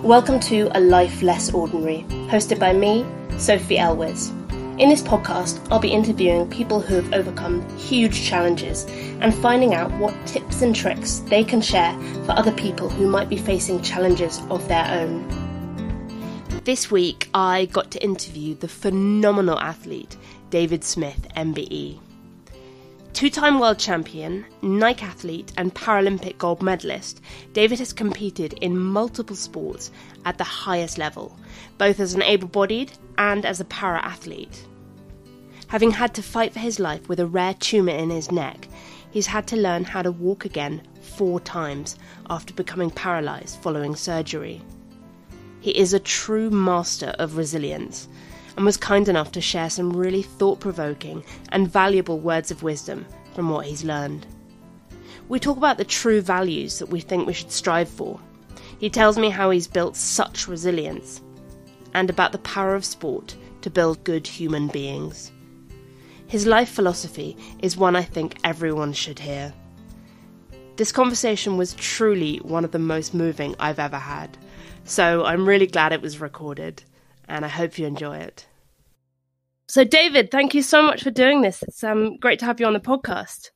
Welcome to A Life Less Ordinary, hosted by me, Sophie Elwes. In this podcast, I'll be interviewing people who have overcome huge challenges and finding out what tips and tricks they can share for other people who might be facing challenges of their own. This week, I got to interview the phenomenal athlete, David Smith MBE. Two-time world champion, Nike athlete and Paralympic gold medalist, David has competed in multiple sports at the highest level, both as an able-bodied and as a para-athlete. Having had to fight for his life with a rare tumour in his neck, he's had to learn how to walk again 4 times after becoming paralysed following surgery. He is a true master of resilience, and was kind enough to share some really thought-provoking and valuable words of wisdom from what he's learned. We talk about the true values that we think we should strive for. He tells me how he's built such resilience, and about the power of sport to build good human beings. His life philosophy is one I think everyone should hear. This conversation was truly one of the most moving I've ever had, so I'm really glad it was recorded. And I hope you enjoy it. So David, thank you so much for doing this. It's great to have you on the podcast.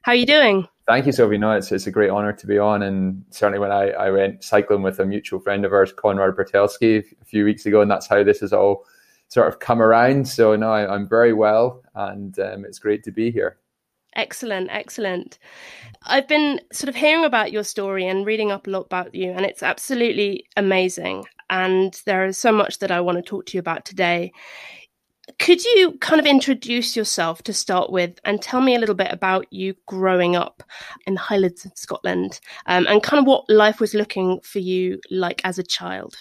How are you doing? Thank you, Sophie. No, it's a great honour to be on. And certainly when I went cycling with a mutual friend of ours, Conrad Bertelski, a few weeks ago, and that's how this has all sort of come around. So no, I'm very well, and it's great to be here. Excellent, excellent. I've been sort of hearing about your story and reading up a lot about you, and it's absolutely amazing. And there is so much that I want to talk to you about today. Could you kind of introduce yourself to start with and tell me a little bit about you growing up in the Highlands of Scotland and kind of what life was looking for you like as a child?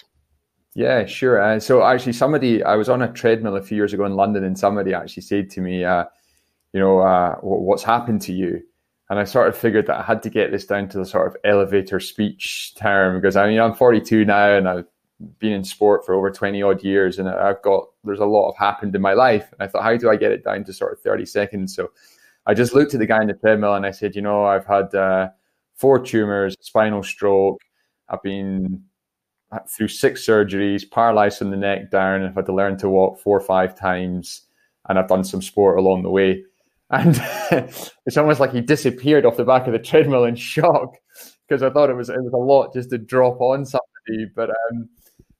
Yeah, sure. So actually I was on a treadmill a few years ago in London, and somebody actually said to me, what's happened to you? And I sort of figured that I had to get this down to the sort of elevator speech term, because I'm 42 now and I've been in sport for over 20 odd years, and there's a lot happened in my life. And I thought, how do I get it down to sort of 30 seconds? So I just looked at the guy in the treadmill and I said, I've had 4 tumours, spinal stroke. I've been through 6 surgeries, paralysed from the neck down. I've had to learn to walk 4 or 5 times, and I've done some sport along the way. And it's almost like he disappeared off the back of the treadmill in shock, because I thought it was a lot just to drop on somebody. But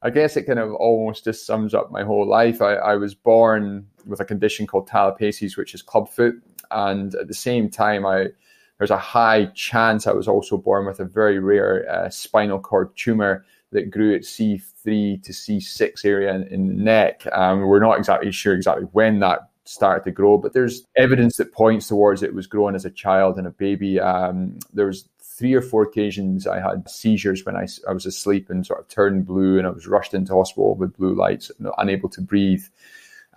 I guess it kind of almost just sums up my whole life. I was born with a condition called talipes, which is clubfoot. And at the same time, there's a high chance I was also born with a very rare spinal cord tumour that grew at C3 to C6 area in the neck. We're not exactly sure when that started to grow, but there's evidence that points towards it was growing as a child and a baby. There was 3 or 4 occasions I had seizures when I was asleep and sort of turned blue, and I was rushed into hospital with blue lights, unable to breathe.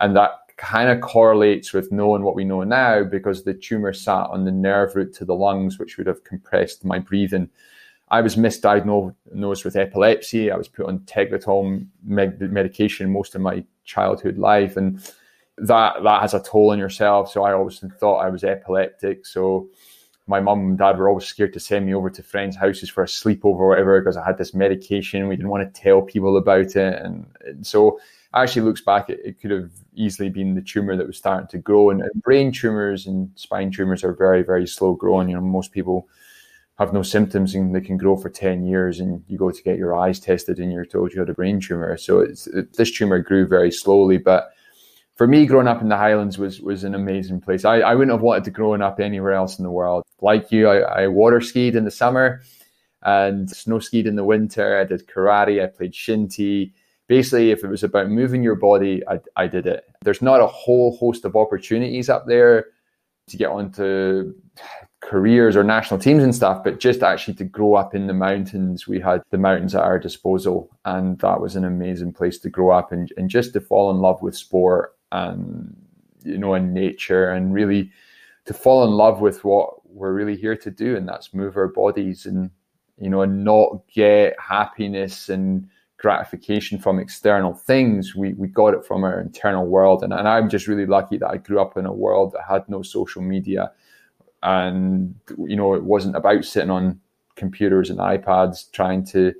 And that kind of correlates with knowing what we know now, because the tumour sat on the nerve root to the lungs, which would have compressed my breathing. I was misdiagnosed with epilepsy. I was put on Tegretol medication most of my childhood life, and that has a toll on yourself. So I always thought I was epileptic. So my mum and dad were always scared to send me over to friends' houses for a sleepover or whatever, because I had this medication. We didn't want to tell people about it. And so actually looks back, it could have easily been the tumour that was starting to grow. And brain tumours and spine tumours are very, very slow growing. Most people have no symptoms and they can grow for 10 years, and you go to get your eyes tested and you're told you had a brain tumour. So this tumour grew very slowly. But for me, growing up in the Highlands was an amazing place. I wouldn't have wanted to growing up anywhere else in the world. Like you, I water skied in the summer and snow skied in the winter. I did karate, I played shinty. Basically, if it was about moving your body, I did it. There's not a whole host of opportunities up there to get onto careers or national teams and stuff, but just actually to grow up in the mountains, we had the mountains at our disposal, and that was an amazing place to grow up and just to fall in love with sport and in nature, and really to fall in love with what we're really here to do, and that's move our bodies and and not get happiness and gratification from external things. We got it from our internal world, and I'm just really lucky that I grew up in a world that had no social media, and it wasn't about sitting on computers and iPads trying to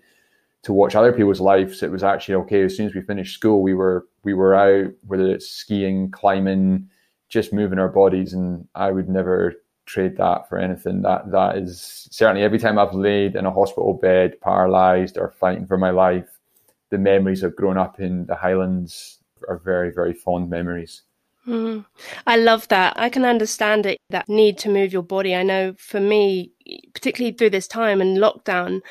to watch other people's lives. It was actually okay. As soon as we finished school, we were out, whether it's skiing, climbing, just moving our bodies. And I would never trade that for anything. That is certainly, every time I've laid in a hospital bed, paralyzed or fighting for my life, the memories of growing up in the Highlands are very, very fond memories. I love that. I can understand it, that need to move your body. I know for me, particularly through this time in lockdown,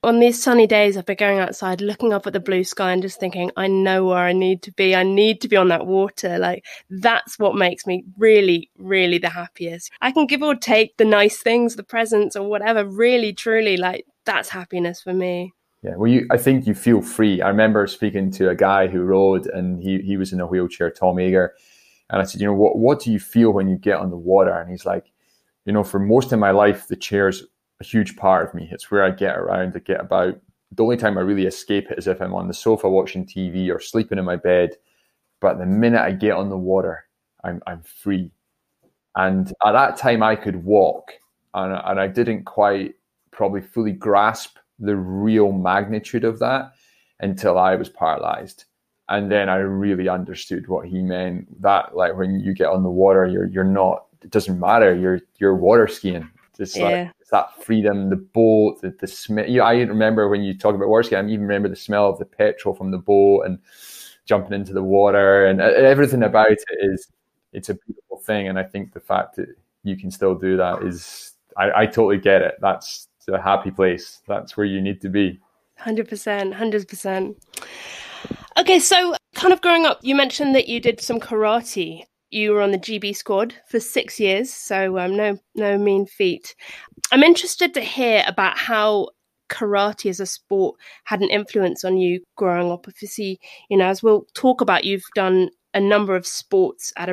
on these sunny days, I've been going outside, looking up at the blue sky and just thinking, I know where I need to be. I need to be on that water. Like, that's what makes me really, really the happiest. I can give or take the nice things, the presents or whatever, really, truly, like, that's happiness for me. Yeah, well, I think you feel free. I remember speaking to a guy who rode, and he was in a wheelchair, Tom Ager. And I said, what do you feel when you get on the water? And he's like, for most of my life, the chair's a huge part of me. It's where I get around, I get about. The only time I really escape it is if I'm on the sofa watching TV or sleeping in my bed. But the minute I get on the water, I'm free. And at that time, I could walk, and I didn't quite probably fully grasp the real magnitude of that until I was paralyzed. And then I really understood what he meant. That, like, when you get on the water, you're not. It doesn't matter. You're water skiing. Just like, it's that freedom, the boat, the smell. I remember when you talk about water skiing, I even remember the smell of the petrol from the boat and jumping into the water, and everything about it it's a beautiful thing. And I think the fact that you can still do that is, I totally get it. That's a happy place. That's where you need to be. 100%, 100%. Okay, so kind of growing up, you mentioned that you did some karate. You were on the GB squad for 6 years, so no mean feat. I'm interested to hear about how karate as a sport had an influence on you growing up. Obviously, as we'll talk about, you've done a number of sports at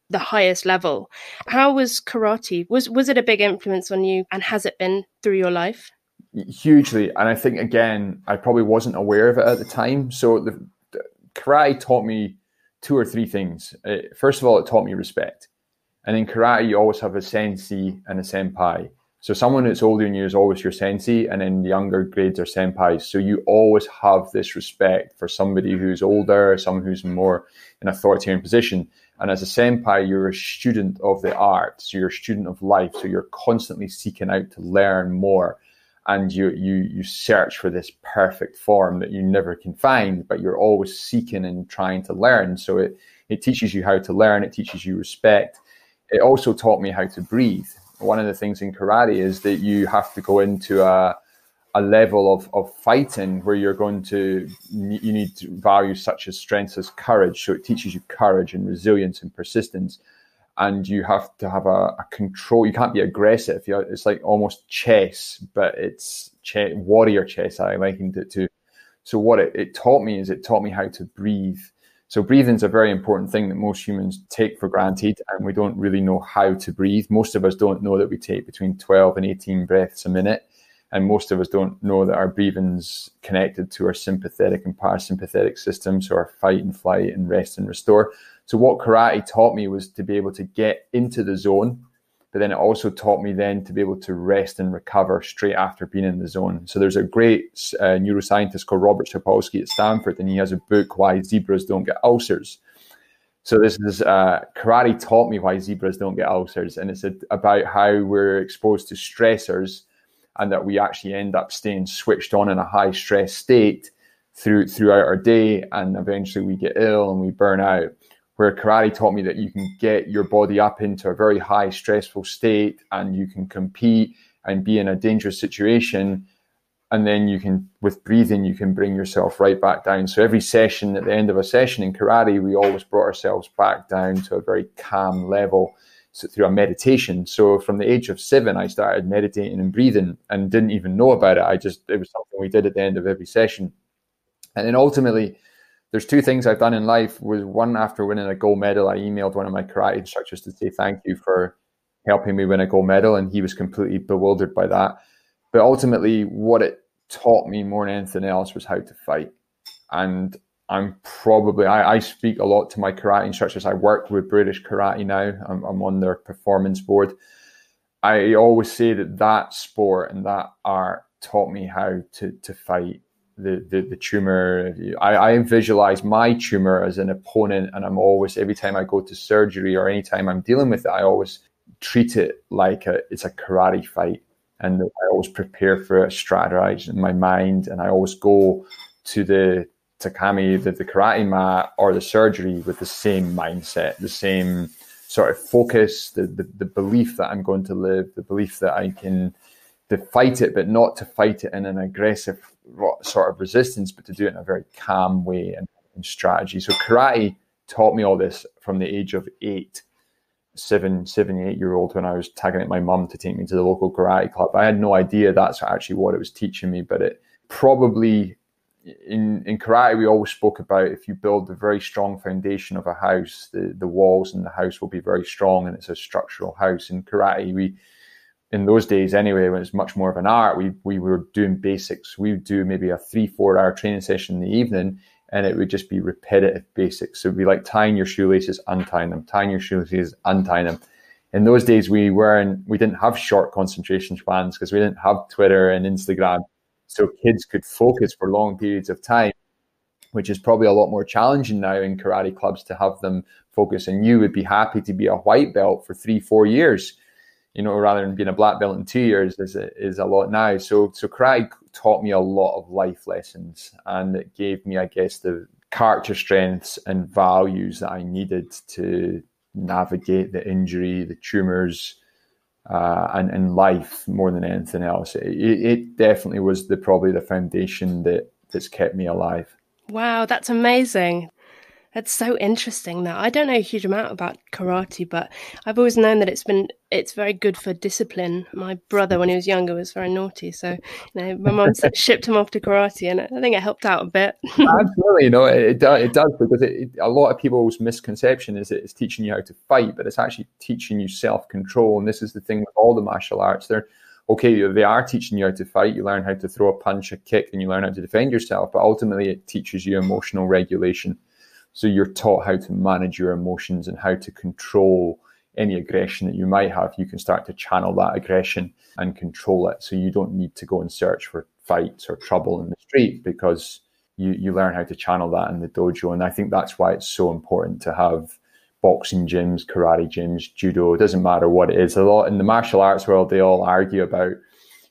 the highest level. How was karate? Was it a big influence on you, and has it been through your life? Hugely. And I think, again, I probably wasn't aware of it at the time. So the karate taught me 2 or 3 things. First of all, it taught me respect. And in karate, you always have a sensei and a senpai. So someone that's older than you is always your sensei, and in the younger grades are senpais. So you always have this respect for somebody who's older, someone who's more in an authoritarian position. And as a senpai, you're a student of the art. So you're a student of life. So you're constantly seeking out to learn more. And you search for this perfect form that you never can find, but you're always seeking and trying to learn. So it teaches you how to learn. It teaches you respect. It also taught me how to breathe. One of the things in karate is that you have to go into a level of fighting where you need values such as strength as courage. So it teaches you courage and resilience and persistence. And you have to have a control. You can't be aggressive. It's like almost chess, but it's warrior chess. I likened it to. So what it taught me is it taught me how to breathe. So breathing is a very important thing that most humans take for granted, and we don't really know how to breathe. Most of us don't know that we take between 12 and 18 breaths a minute. And most of us don't know that our breathing's connected to our sympathetic and parasympathetic systems, so our fight and flight and rest and restore. So what karate taught me was to be able to get into the zone, but then it also taught me then to be able to rest and recover straight after being in the zone. So there's a great neuroscientist called Robert Sapolsky at Stanford, and he has a book, Why Zebras Don't Get Ulcers. So this is karate taught me why zebras don't get ulcers, and it's about how we're exposed to stressors and that we actually end up staying switched on in a high stress state throughout our day, and eventually we get ill and we burn out. Where karate taught me that you can get your body up into a very high stressful state and you can compete and be in a dangerous situation. And then you can, with breathing, you can bring yourself right back down. So every session, at the end of a session in karate, we always brought ourselves back down to a very calm level, so through a meditation. So from the age of 7, I started meditating and breathing and didn't even know about it. It was something we did at the end of every session. And then ultimately, there's 2 things I've done in life. Was one, after winning a gold medal, I emailed one of my karate instructors to say thank you for helping me win a gold medal, and he was completely bewildered by that. But ultimately, what it taught me more than anything else was how to fight. And I speak a lot to my karate instructors. I work with British Karate now. I'm on their performance board. I always say that sport and that art taught me how to fight. the tumour. I visualize my tumour as an opponent, and I'm always, every time I go to surgery or anytime I'm dealing with it, I always treat it like it's a karate fight. And I always prepare for it, strategize in my mind, and I always go to the takami, the karate mat or the surgery with the same mindset, the same sort of focus, the belief that I'm going to live, the belief that I can to fight it, but not to fight it in an aggressive sort of resistance, but to do it in a very calm way and strategy. So karate taught me all this from the age of 8-year-old, when I was tagging at my mum to take me to the local karate club. I had no idea that's actually what it was teaching me, but it probably, in karate, we always spoke about, if you build a very strong foundation of a house, the walls in the house will be very strong, and it's a structural house. In karate, in those days anyway, when it's much more of an art, we were doing basics. We would do maybe a 3-4 hour training session in the evening, and it would just be repetitive basics. So it'd be like tying your shoelaces, untying them, tying your shoelaces, untying them. In those days, we didn't have short concentration spans because we didn't have Twitter and Instagram. So kids could focus for long periods of time, which is probably a lot more challenging now in karate clubs to have them focus. And you would be happy to be a white belt for 3-4 years, rather than being a black belt in 2 years is a lot now. So karate taught me a lot of life lessons, and it gave me, I guess, the character strengths and values that I needed to navigate the injury, the tumors, and life more than anything else. It definitely was probably the foundation that's kept me alive. Wow, that's amazing. That's so interesting. That I don't know a huge amount about karate, but I've always known that it's very good for discipline. My brother, when he was younger, was very naughty, so my mum shipped him off to karate, and I think it helped out a bit. Absolutely, it does, because a lot of people's misconception is that it's teaching you how to fight, but it's actually teaching you self-control. And this is the thing with all the martial arts. They are teaching you how to fight. You learn how to throw a punch, a kick, and you learn how to defend yourself. But ultimately, it teaches you emotional regulation. So you're taught how to manage your emotions and how to control any aggression that you might have. You can start to channel that aggression and control it. So you don't need to go and search for fights or trouble in the street, because you learn how to channel that in the dojo. And I think that's why it's so important to have boxing gyms, karate gyms, judo. It doesn't matter what it is. A lot in the martial arts world, they all argue about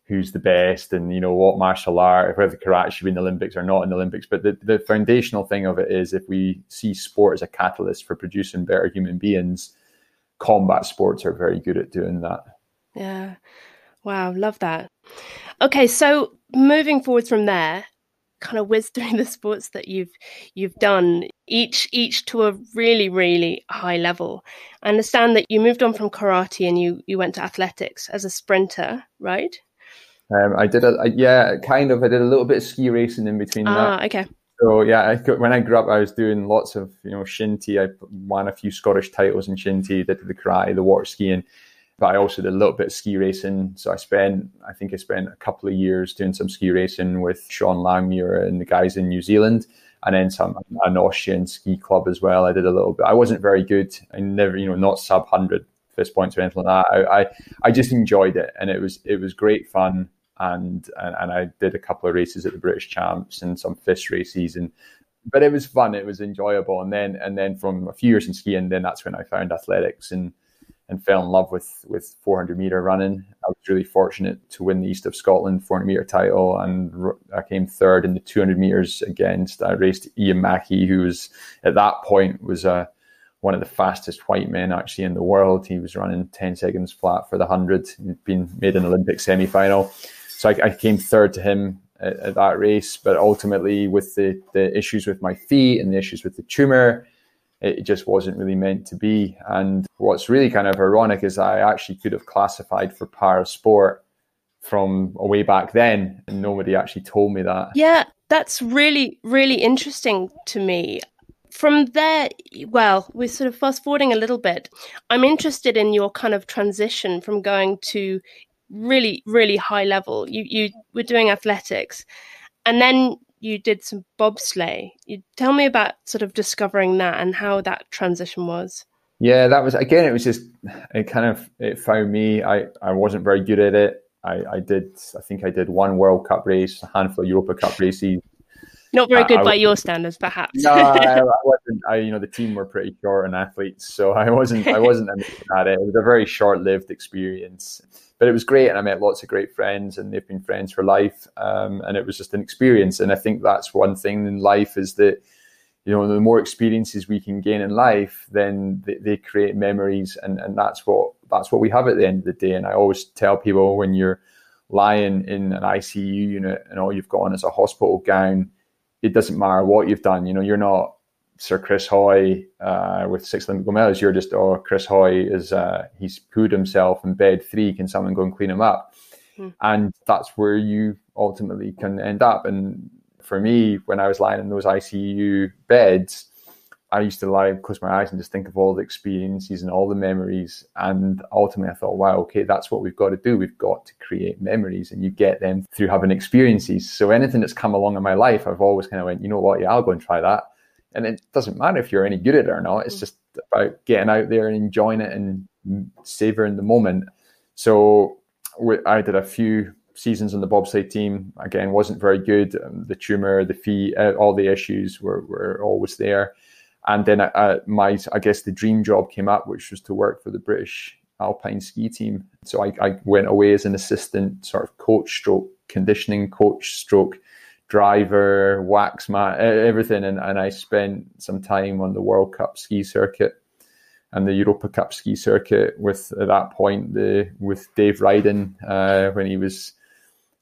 who's the best and, what martial art, whether karate should be in the Olympics or not in the Olympics. But the foundational thing of it is, if we see sport as a catalyst for producing better human beings, combat sports are very good at doing that. Yeah. Wow. Love that. Okay. So moving forward from there, kind of whiz through the sports that you've done, each to a really, really high level. I understand that you moved on from karate and you went to athletics as a sprinter, right? I did I did a little bit of ski racing in between that. Okay. So yeah, when I grew up, I was doing lots of, shinty. I won a few Scottish titles in shinty, did the karate, the water skiing, but I also did a little bit of ski racing. So I spent a couple of years doing some ski racing with Sean Langmuir and the guys in New Zealand, and then an Austrian ski club as well. I did a little bit. I wasn't very good. I never, not sub 100 fist points or anything like that. I just enjoyed it, and it was great fun. And I did a couple of races at the British Champs and some fist races, but it was fun. It was enjoyable. And then from a few years in skiing, then that's when I found athletics and fell in love with 400 meter running. I was really fortunate to win the East of Scotland 400 meter title, and I came third in the 200 meters I raced Ian Mackey, who was at that point was one of the fastest white men actually in the world. He was running 10 seconds flat for the 100. He'd been made an Olympic semi-final. So I came third to him at that race, but ultimately with the issues with my feet and the issues with the tumour, it just wasn't really meant to be. And what's really kind of ironic is I actually could have classified for para sport from way back then, and nobody actually told me that. Yeah, that's really, really interesting to me. From there, well, we're sort of fast forwarding a little bit. I'm interested in your kind of transition from going to really, really high level. You were doing athletics, and then you did some bobsleigh. You tell me about sort of discovering that and how that transition was. Yeah, that was, again, it found me. I wasn't very good at it. I think I did one World Cup race, a handful of Europa Cup races, Not very good I by your standards, perhaps. No, I wasn't. The team were pretty short on athletes, so I wasn't amazing at it. It was a very short-lived experience, but it was great, and I met lots of great friends, and they've been friends for life. And it was just an experience, and I think that's one thing in life is that the more experiences we can gain in life, then they create memories, and that's what we have at the end of the day. And I always tell people, when you're lying in an ICU unit and all you've got on is a hospital gown, it doesn't matter what you've done. You're not Sir Chris Hoy with 6 Olympic gold medals. You're just, Chris Hoy is he's pooed himself in bed 3. Can someone go and clean him up? And that's where you ultimately can end up. And for me, when I was lying in those ICU beds, I used to close my eyes and just think of all the experiences and all the memories. And ultimately I thought, wow, okay, that's what we've got to do. We've got to create memories, and you get them through having experiences. So anything that's come along in my life, I've always kind of went, you know what, yeah, I'll go and try that. And it doesn't matter if you're any good at it or not. It's just about getting out there and enjoying it and savoring the moment. So I did a few seasons on the bobsleigh team. Again, wasn't very good. The tumour, the fee, all the issues were always there. And then I guess the dream job came up, which was to work for the British alpine ski team. So I went away as an assistant sort of coach stroke, conditioning coach stroke, driver, wax mat, everything. And I spent some time on the World Cup ski circuit and the Europa Cup ski circuit with, at that point, with Dave Ryden when he was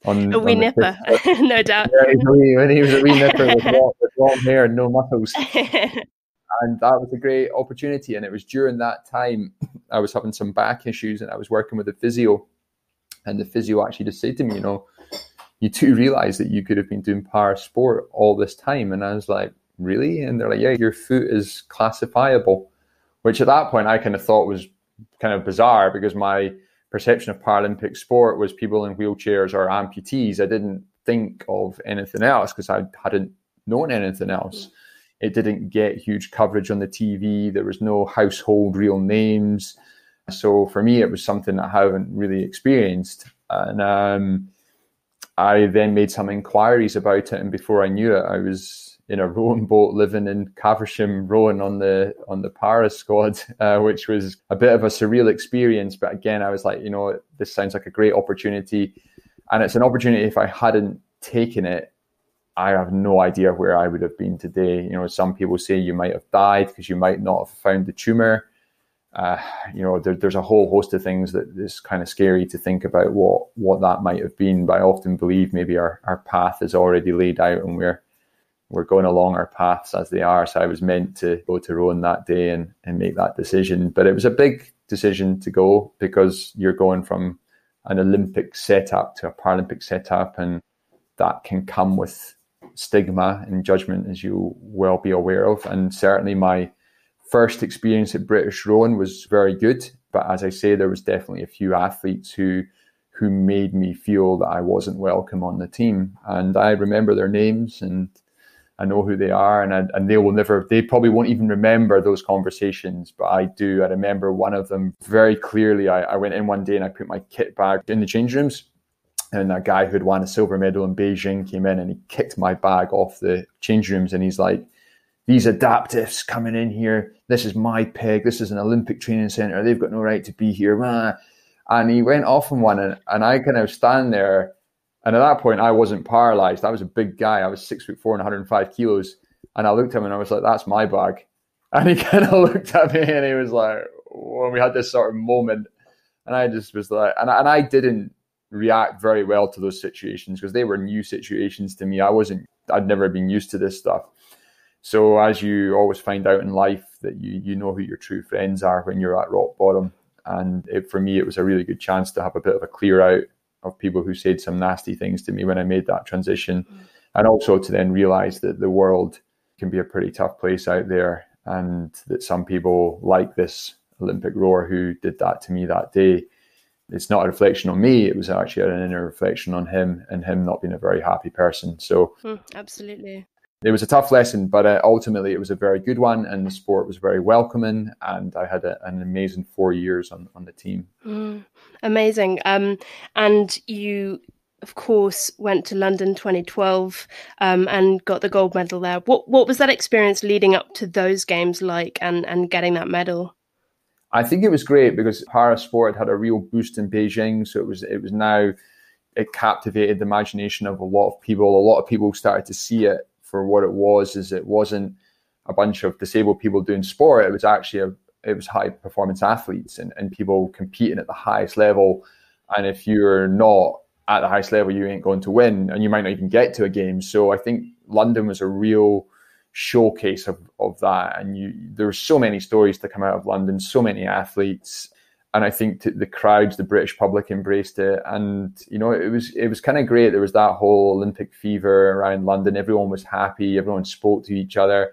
on a wee nipper, no doubt. Yeah, when he was a wee nipper with long hair and no muscles. And that was a great opportunity. And it was during that time I was having some back issues, and I was working with a physio. And the physio actually just said to me, you do realize that you could have been doing para sport all this time? And I was like, really? And they're like, yeah, your foot is classifiable, which at that point I kind of thought was kind of bizarre, because my perception of Paralympic sport was people in wheelchairs or amputees. I didn't think of anything else because I hadn't known anything else. It didn't get huge coverage on the TV. There was no household real names. So for me, it was something that I haven't really experienced. And I then made some inquiries about it. And before I knew it, I was in a rowing boat living in Caversham, rowing on the para squad, which was a bit of a surreal experience. But again, I was like, this sounds like a great opportunity. And it's an opportunity, if I hadn't taken it, I have no idea where I would have been today. Some people say you might have died because you might not have found the tumour. There's a whole host of things that is kind of scary to think about what that might have been. But I often believe maybe our path is already laid out, and we're going along our paths as they are. So I was meant to go to Rowan that day and make that decision. But it was a big decision to go, because you're going from an Olympic setup to a Paralympic setup, and that can come with stigma and judgment, as you well be aware of. And certainly my first experience at British Rowing was very good. But as I say, there was definitely a few athletes who made me feel that I wasn't welcome on the team. And I remember their names, and I know who they are, and they probably won't even remember those conversations, but I do. I remember one of them very clearly. I went in one day and I put my kit bag in the change rooms, and a guy who'd won a silver medal in Beijing came in and he kicked my bag off the change rooms, and he's like, "These adaptives coming in here, this is my peg, this is an Olympic training centre, they've got no right to be here." And he went off on one, and I kind of stand there. And at that point, I wasn't paralysed. I was a big guy. I was 6'4" and 105 kilos. And I looked at him and I was like, "That's my bag." And he kind of looked at me and he was like, well, we had this sort of moment. And I just was like, and I didn't react very well to those situations, because they were new situations to me. I'd never been used to this stuff. So as you always find out in life, that you know who your true friends are when you're at rock bottom. And for me, it was a really good chance to have a bit of a clear out of people who said some nasty things to me when I made that transition. And also to then realize that the world can be a pretty tough place out there, and that some people like this Olympic rower who did that to me that day, it's not a reflection on me. It was actually an inner reflection on him, and him not being a very happy person. So absolutely. It was a tough lesson, but ultimately it was a very good one, and the sport was very welcoming, and I had an amazing 4 years on the team. Amazing. And you of course, went to London 2012 and got the gold medal there. What was that experience leading up to those games like, and getting that medal? I think it was great because para sport had a real boost in Beijing. So it was now, it captivated the imagination of a lot of people. A lot of people started to see it for what it was. Is it wasn't a bunch of disabled people doing sport. It was actually it was high performance athletes and people competing at the highest level. And if you're not at the highest level, you ain't going to win, and you might not even get to a game. So I think London was a real showcase of that. And there were so many stories to come out of London, so many athletes. And I think the crowds, the British public embraced it. And, it was kind of great. There was that whole Olympic fever around London. Everyone was happy. Everyone spoke to each other.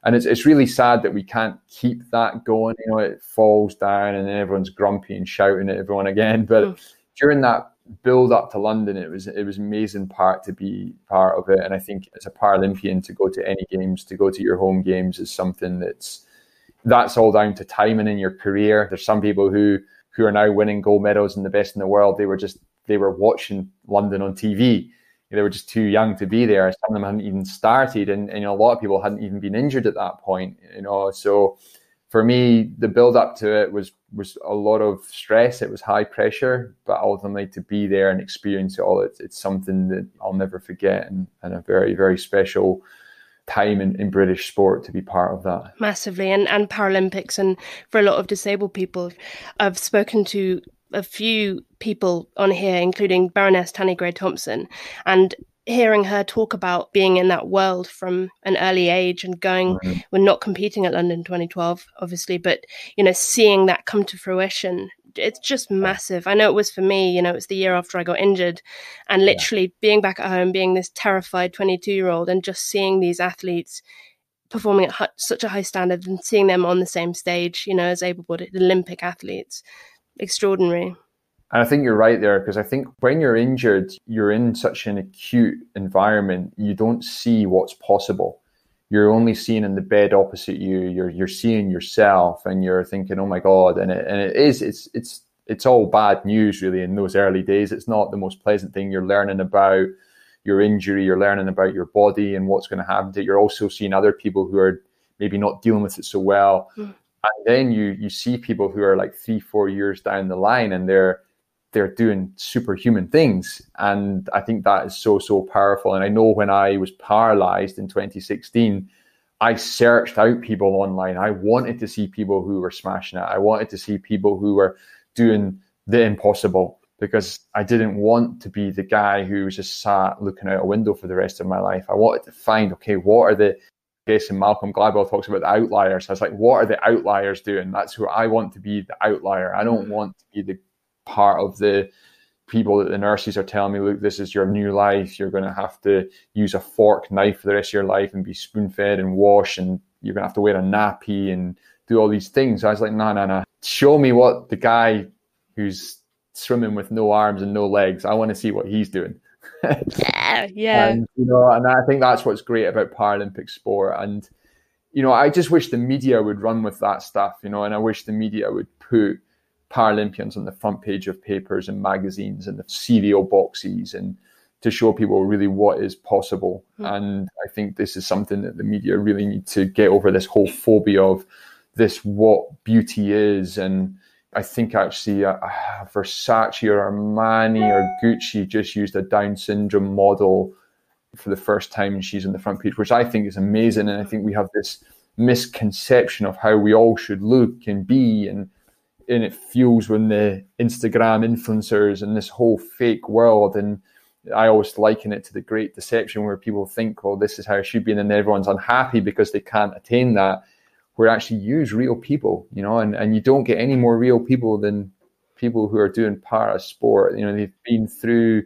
And it's really sad that we can't keep that going. It falls down and then everyone's grumpy and shouting at everyone again. But during that build up to London, it was amazing to be part of it. And I think as a Paralympian, to go to any games, to go to your home games is something that's all down to timing in your career. There's some people who are now winning gold medals and the best in the world. They were watching London on TV. They were just too young to be there. Some of them hadn't even started, and a lot of people hadn't even been injured at that point. So for me, the build up to it was a lot of stress. It was high pressure, but ultimately to be there and experience it all, it's something that I'll never forget, and a very, very special time in British sport to be part of that. Massively, and Paralympics, and for a lot of disabled people. I've spoken to a few people on here, including Baroness Tanni Gray-Thompson, and hearing her talk about being in that world from an early age and going, we're not competing at London 2012, obviously, but, seeing that come to fruition, it's just massive. I know it was for me, it was the year after I got injured, and literally being back at home, being this terrified 22-year-old and just seeing these athletes performing at such a high standard and seeing them on the same stage, as able-bodied Olympic athletes. Extraordinary. And I think you're right there, because I think when you're injured, you're in such an acute environment, you don't see what's possible. You're only seeing in the bed opposite you. You're seeing yourself, and you're thinking, "Oh my God!" And it's all bad news, really. In those early days, it's not the most pleasant thing. You're learning about your injury, you're learning about your body and what's going to happen to it. You're also seeing other people who are maybe not dealing with it so well. And then you see people who are like 3-4 years down the line, and they're doing superhuman things. And I think that is so, so powerful. And I know when I was paralyzed in 2016, I searched out people online. I wanted to see people who were smashing it. I wanted to see people who were doing the impossible, because I didn't want to be the guy who was just sat looking out a window for the rest of my life. I wanted to find, okay, what are the, and Malcolm Gladwell talks about the outliers. I was like, what are the outliers doing? That's who I want to be, the outlier. I don't want to be the part of the people that the nurses are telling me, look, this is your new life. You're going to have to use a fork knife for the rest of your life and be spoon fed and wash, and you're going to have to wear a nappy and do all these things. So I was like, no. Show me what the guy who's swimming with no arms and no legs, I want to see what he's doing. Yeah. And, and I think that's what's great about Paralympic sport. And, I just wish the media would run with that stuff, and I wish the media would put Paralympians on the front page of papers and magazines and the cereal boxes, and to show people really what is possible. And I think this is something that the media really need to get over, this whole phobia of this, what beauty is. And I think actually Versace or Armani or Gucci just used a Down syndrome model for the first time, and she's on the front page, which I think is amazing. And I think we have this misconception of how we all should look and be, and it fuels when the Instagram influencers and this whole fake world. And I always liken it to the Great Deception, where people think, well, this is how it should be, and then everyone's unhappy because they can't attain that. Where actually use real people, and you don't get any more real people than people who are doing para sport. They've been through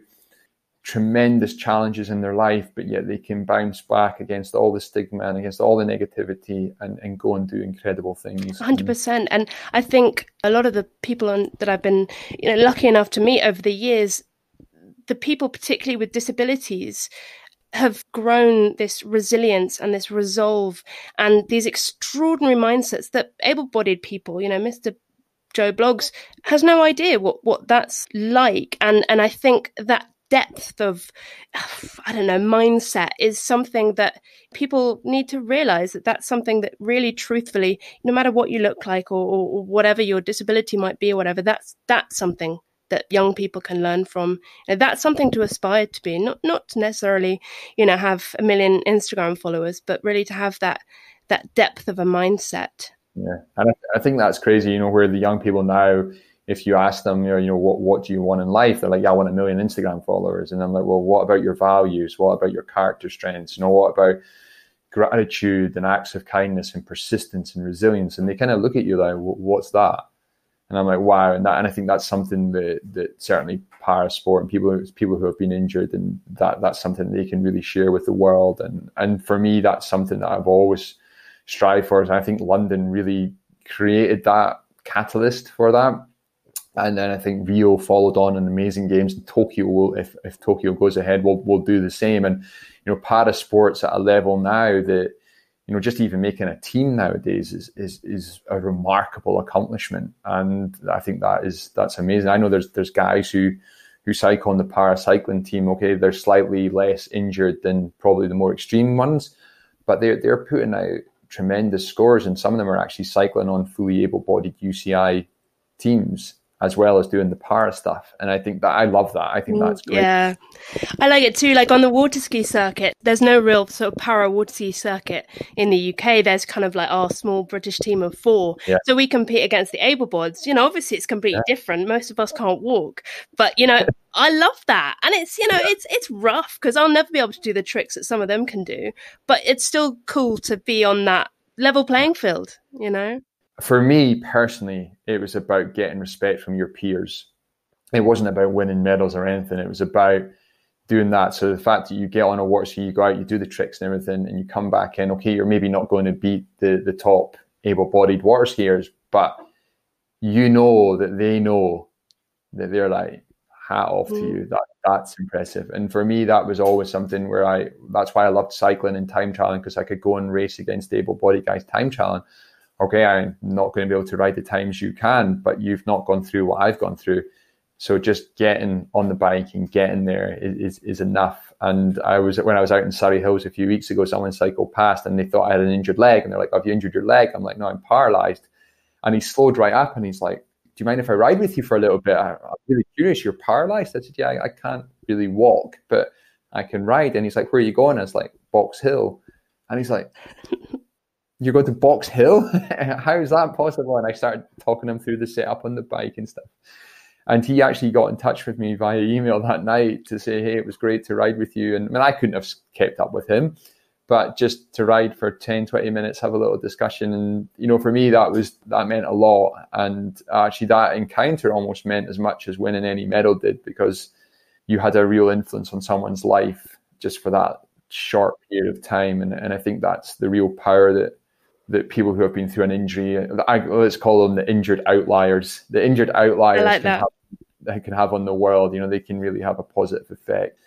tremendous challenges in their life, but yet they can bounce back against all the stigma and against all the negativity and go and do incredible things. 100%. And I think a lot of the people that I've been lucky enough to meet over the years, the people particularly with disabilities, have grown this resilience and this resolve and these extraordinary mindsets that able-bodied people, Mr. Joe Bloggs has no idea what that's like. And I think that depth of, I don't know, mindset is something that people need to realize, that that's something that really truthfully, no matter what you look like or whatever your disability might be or whatever, that's something that young people can learn from. And that's something to aspire to be, not to necessarily, have 1 million Instagram followers, but really to have that depth of a mindset. Yeah. And I think that's crazy, where the young people now, if you ask them, what do you want in life? They're like, yeah, I want 1 million Instagram followers. And I'm like, well, what about your values? What about your character strengths? What about gratitude and acts of kindness and persistence and resilience? And they kind of look at you like, what's that? And I'm like, wow. And I think that's something that certainly parasport and people who have been injured, and that's something they can really share with the world. And for me, that's something that I've always strived for. And I think London really created that catalyst for that. And then I think Rio followed on in amazing games. And Tokyo will, if Tokyo goes ahead, will do the same. And para sports at a level now that just even making a team nowadays is a remarkable accomplishment. And I think that's amazing. I know there's guys who cycle on the paracycling team. Okay, they're slightly less injured than probably the more extreme ones, but they're putting out tremendous scores, and some of them are actually cycling on fully able-bodied UCI teams as well as doing the para stuff. And I think that I love that. I think that's great. Yeah, I like it too. Like on the water ski circuit, there's no real sort of para water ski circuit in the UK. There's kind of like our small British team of 4. Yeah. So we compete against the able-bodieds. Obviously it's completely different. Most of us can't walk, but I love that. And it's, it's rough because I'll never be able to do the tricks that some of them can do, but it's still cool to be on that level playing field, For me personally, it was about getting respect from your peers. It wasn't about winning medals or anything. It was about doing that. So the fact that you get on a water ski, you go out, you do the tricks and everything, and you come back in, okay, you're maybe not going to beat the top able-bodied water skiers, but that they know that they're like, hat off to you. That's impressive. And for me, that was always something where that's why I loved cycling and time trialing, because I could go and race against able-bodied guys time trialing. Okay, I'm not going to be able to ride the times you can, but you've not gone through what I've gone through. So just getting on the bike and getting there is enough. And when I was out in Surrey Hills a few weeks ago, someone cycled past and they thought I had an injured leg. And they're like, have you injured your leg? I'm like, no, I'm paralyzed. And he slowed right up and he's like, do you mind if I ride with you for a little bit? I'm really curious, you're paralyzed? I said, yeah, I can't really walk, but I can ride. And he's like, where are you going? I was like, Box Hill. And he's like, you're going to Box Hill? How is that possible? And I started talking him through the setup on the bike and stuff. And he actually got in touch with me via email that night to say, hey, it was great to ride with you. And I mean, I couldn't have kept up with him, but just to ride for 10, 20 minutes, have a little discussion. And, for me, that meant a lot. And actually that encounter almost meant as much as winning any medal did, because you had a real influence on someone's life just for that short period of time. And I think that's the real power that people who have been through an injury, let's call them the injured outliers. The injured outliers can have on the world. They can really have a positive effect.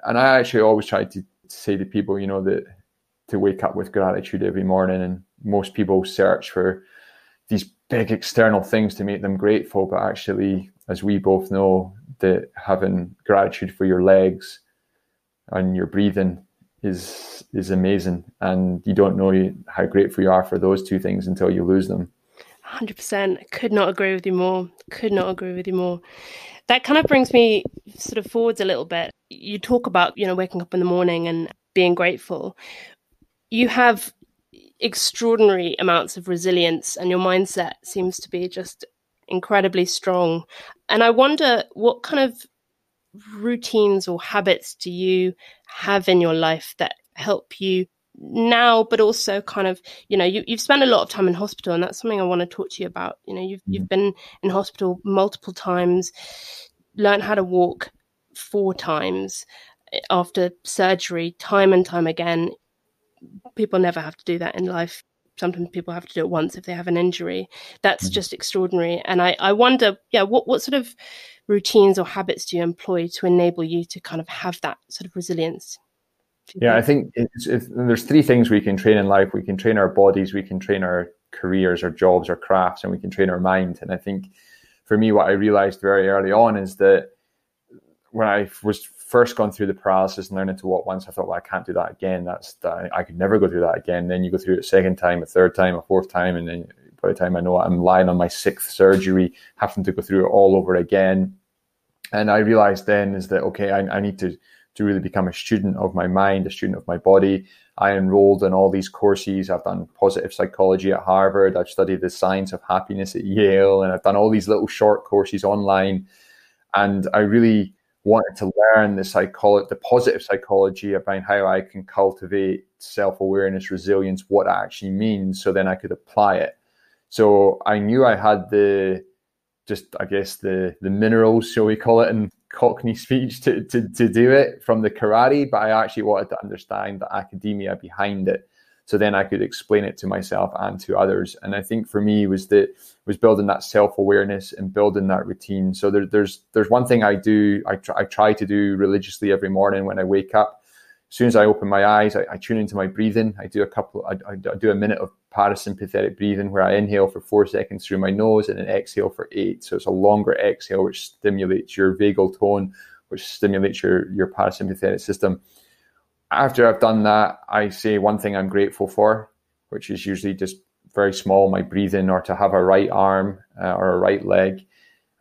And I actually always try to say to people, that to wake up with gratitude every morning. And most people search for these big external things to make them grateful. But actually, as we both know, that having gratitude for your legs and your breathing is amazing, and you don't know how grateful you are for those two things until you lose them. 100%. Could not agree with you more. That kind of brings me sort of forwards a little bit. You talk about, waking up in the morning and being grateful. You have extraordinary amounts of resilience, and your mindset seems to be just incredibly strong. And I wonder, what kind of routines or habits do you have in your life that help you now, but also kind of, you've spent a lot of time in hospital, and that's something I want to talk to you about. You've been in hospital multiple times, learned how to walk 4 times after surgery, time and time again. People never have to do that in life. Sometimes people have to do it once if they have an injury. That's just extraordinary. And I wonder, what sort of routines or habits do you employ to enable you to kind of have that sort of resilience? Yeah, I think there's 3 things we can train in life. We can train our bodies, we can train our careers, our jobs, our crafts, and we can train our mind. And I think for me, what I realized very early on is that when I was first gone through the paralysis and learning to walk once, I thought, well, I can't do that again. I could never go through that again. Then you go through it a second time, a third time, a fourth time, and then by the time I know it, I'm lying on my 6th surgery, having to go through it all over again. And I realized then is that, okay, I need to really become a student of my mind, a student of my body. I enrolled in all these courses. I've done positive psychology at Harvard. I've studied the science of happiness at Yale, and I've done all these little short courses online. And I really wanted to learn the positive psychology about how I can cultivate self-awareness, resilience, what it actually means, so then I could apply it. So I knew I had the minerals, shall we call it in Cockney speech, to do it from the karate, but I actually wanted to understand the academia behind it, so then I could explain it to myself and to others. And I think for me was building that self-awareness and building that routine. So there's one thing I do, I try to do religiously every morning when I wake up. As soon as I open my eyes, I tune into my breathing. I do a minute of parasympathetic breathing where I inhale for 4 seconds through my nose and then exhale for 8. So it's a longer exhale, which stimulates your vagal tone, which stimulates your parasympathetic system. After I've done that, I say one thing I'm grateful for, which is usually just very small, my breathing, or to have a right arm or a right leg.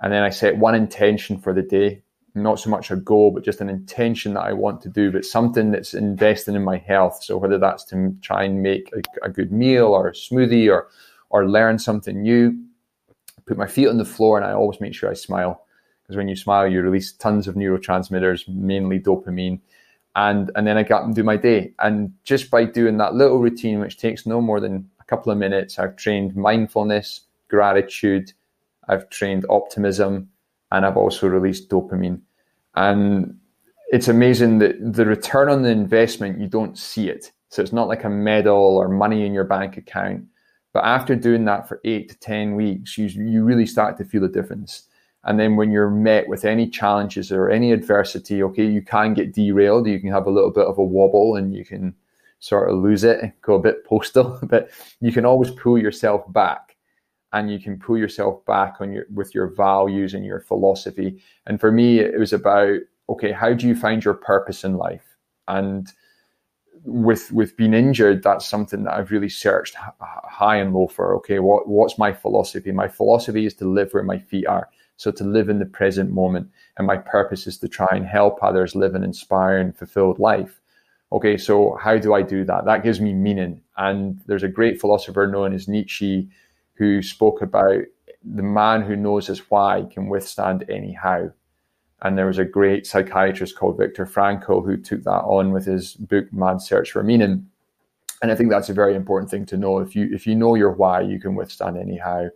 And then I set one intention for the day. Not so much a goal, but just an intention that I want to do, but something that's investing in my health. So whether that's to try and make a good meal or a smoothie or learn something new, put my feet on the floor, and I always make sure I smile, because when you smile, you release tons of neurotransmitters, mainly dopamine. And then I got and do my day. And just by doing that little routine, which takes no more than a couple of minutes, I've trained mindfulness, gratitude, I've trained optimism, and I've also released dopamine. And it's amazing that the return on the investment, you don't see it. So it's not like a medal or money in your bank account. But after doing that for 8 to 10 weeks, you really start to feel a difference. And then when you're met with any challenges or any adversity, okay, you can get derailed. You can have a little bit of a wobble and you can sort of lose it, go a bit postal, but you can always pull yourself back. And you can pull yourself back with your values and your philosophy. And for me, it was about, okay, how do you find your purpose in life? And with being injured, that's something that I've really searched high and low for. Okay, what's my philosophy? My philosophy is to live where my feet are. So to live in the present moment. And my purpose is to try and help others live an inspiring, fulfilled life. Okay, so how do I do that? That gives me meaning. And there's a great philosopher known as Nietzsche, who spoke about the man who knows his why can withstand any how. And there was a great psychiatrist called Viktor Frankl who took that on with his book, Man's Search for Meaning. And I think that's a very important thing to know. If you know your why, you can withstand any how.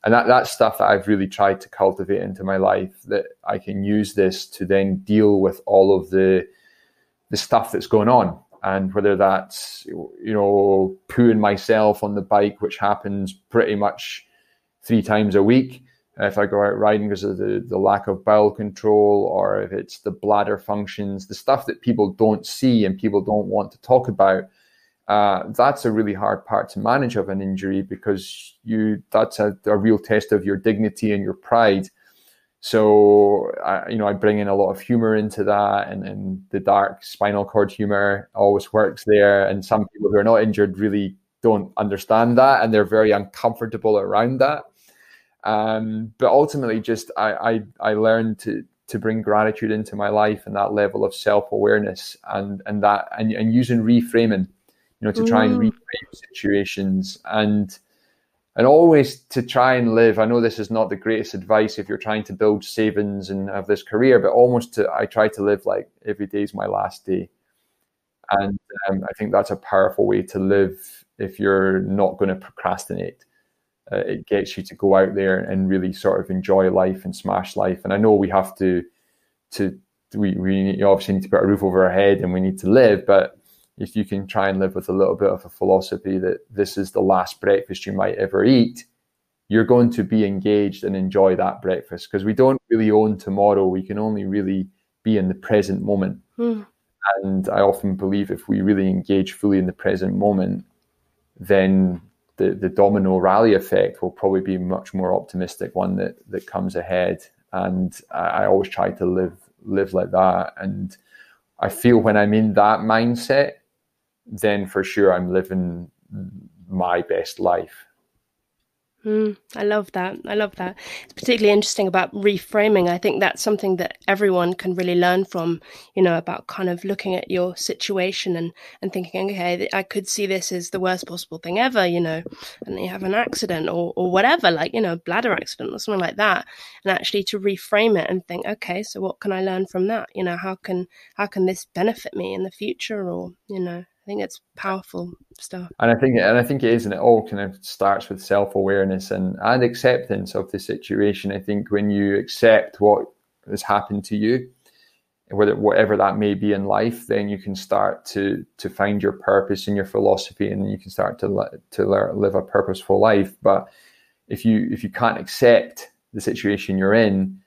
And that's stuff that I've really tried to cultivate into my life, that I can use this to then deal with all of the stuff that's going on. And whether that's, pooing myself on the bike, which happens pretty much 3 times a week, if I go out riding because of the lack of bowel control, or if it's the bladder functions, the stuff that people don't see and people don't want to talk about, that's a really hard part to manage of an injury, because that's a real test of your dignity and your pride. So, I bring in a lot of humor into that, and the dark spinal cord humor always works there. And some people who are not injured really don't understand that, and they're very uncomfortable around that. But ultimately, just I learned to bring gratitude into my life, and that level of self-awareness, and using reframing, to try and reframe situations, and always to try and live. I know this is not the greatest advice if you're trying to build savings and have this career, but I try to live like every day is my last day. And I think that's a powerful way to live if you're not going to procrastinate. It gets you to go out there and really sort of enjoy life and smash life. And I know we have we obviously need to put a roof over our head and we need to live, but if you can try and live with a little bit of a philosophy that this is the last breakfast you might ever eat, you're going to be engaged and enjoy that breakfast, because we don't really own tomorrow. We can only really be in the present moment. And I often believe if we really engage fully in the present moment, then the domino rally effect will probably be a much more optimistic one that comes ahead. And I always try to live like that. And I feel when I'm in that mindset, then for sure I'm living my best life. I love that. I love that. It's particularly interesting about reframing. I think that's something that everyone can really learn from, about kind of looking at your situation and thinking, okay, I could see this as the worst possible thing ever, and you have an accident or whatever, like, bladder accident or something like that. And actually to reframe it and think, okay, so what can I learn from that? How can this benefit me in the future? Or, I think it's powerful stuff. And I think it is, and it all kind of starts with self-awareness and acceptance of the situation. I think when you accept what has happened to you, whatever that may be in life, then you can start to find your purpose and your philosophy, and you can start to live a purposeful life. But if you can't accept the situation you're in,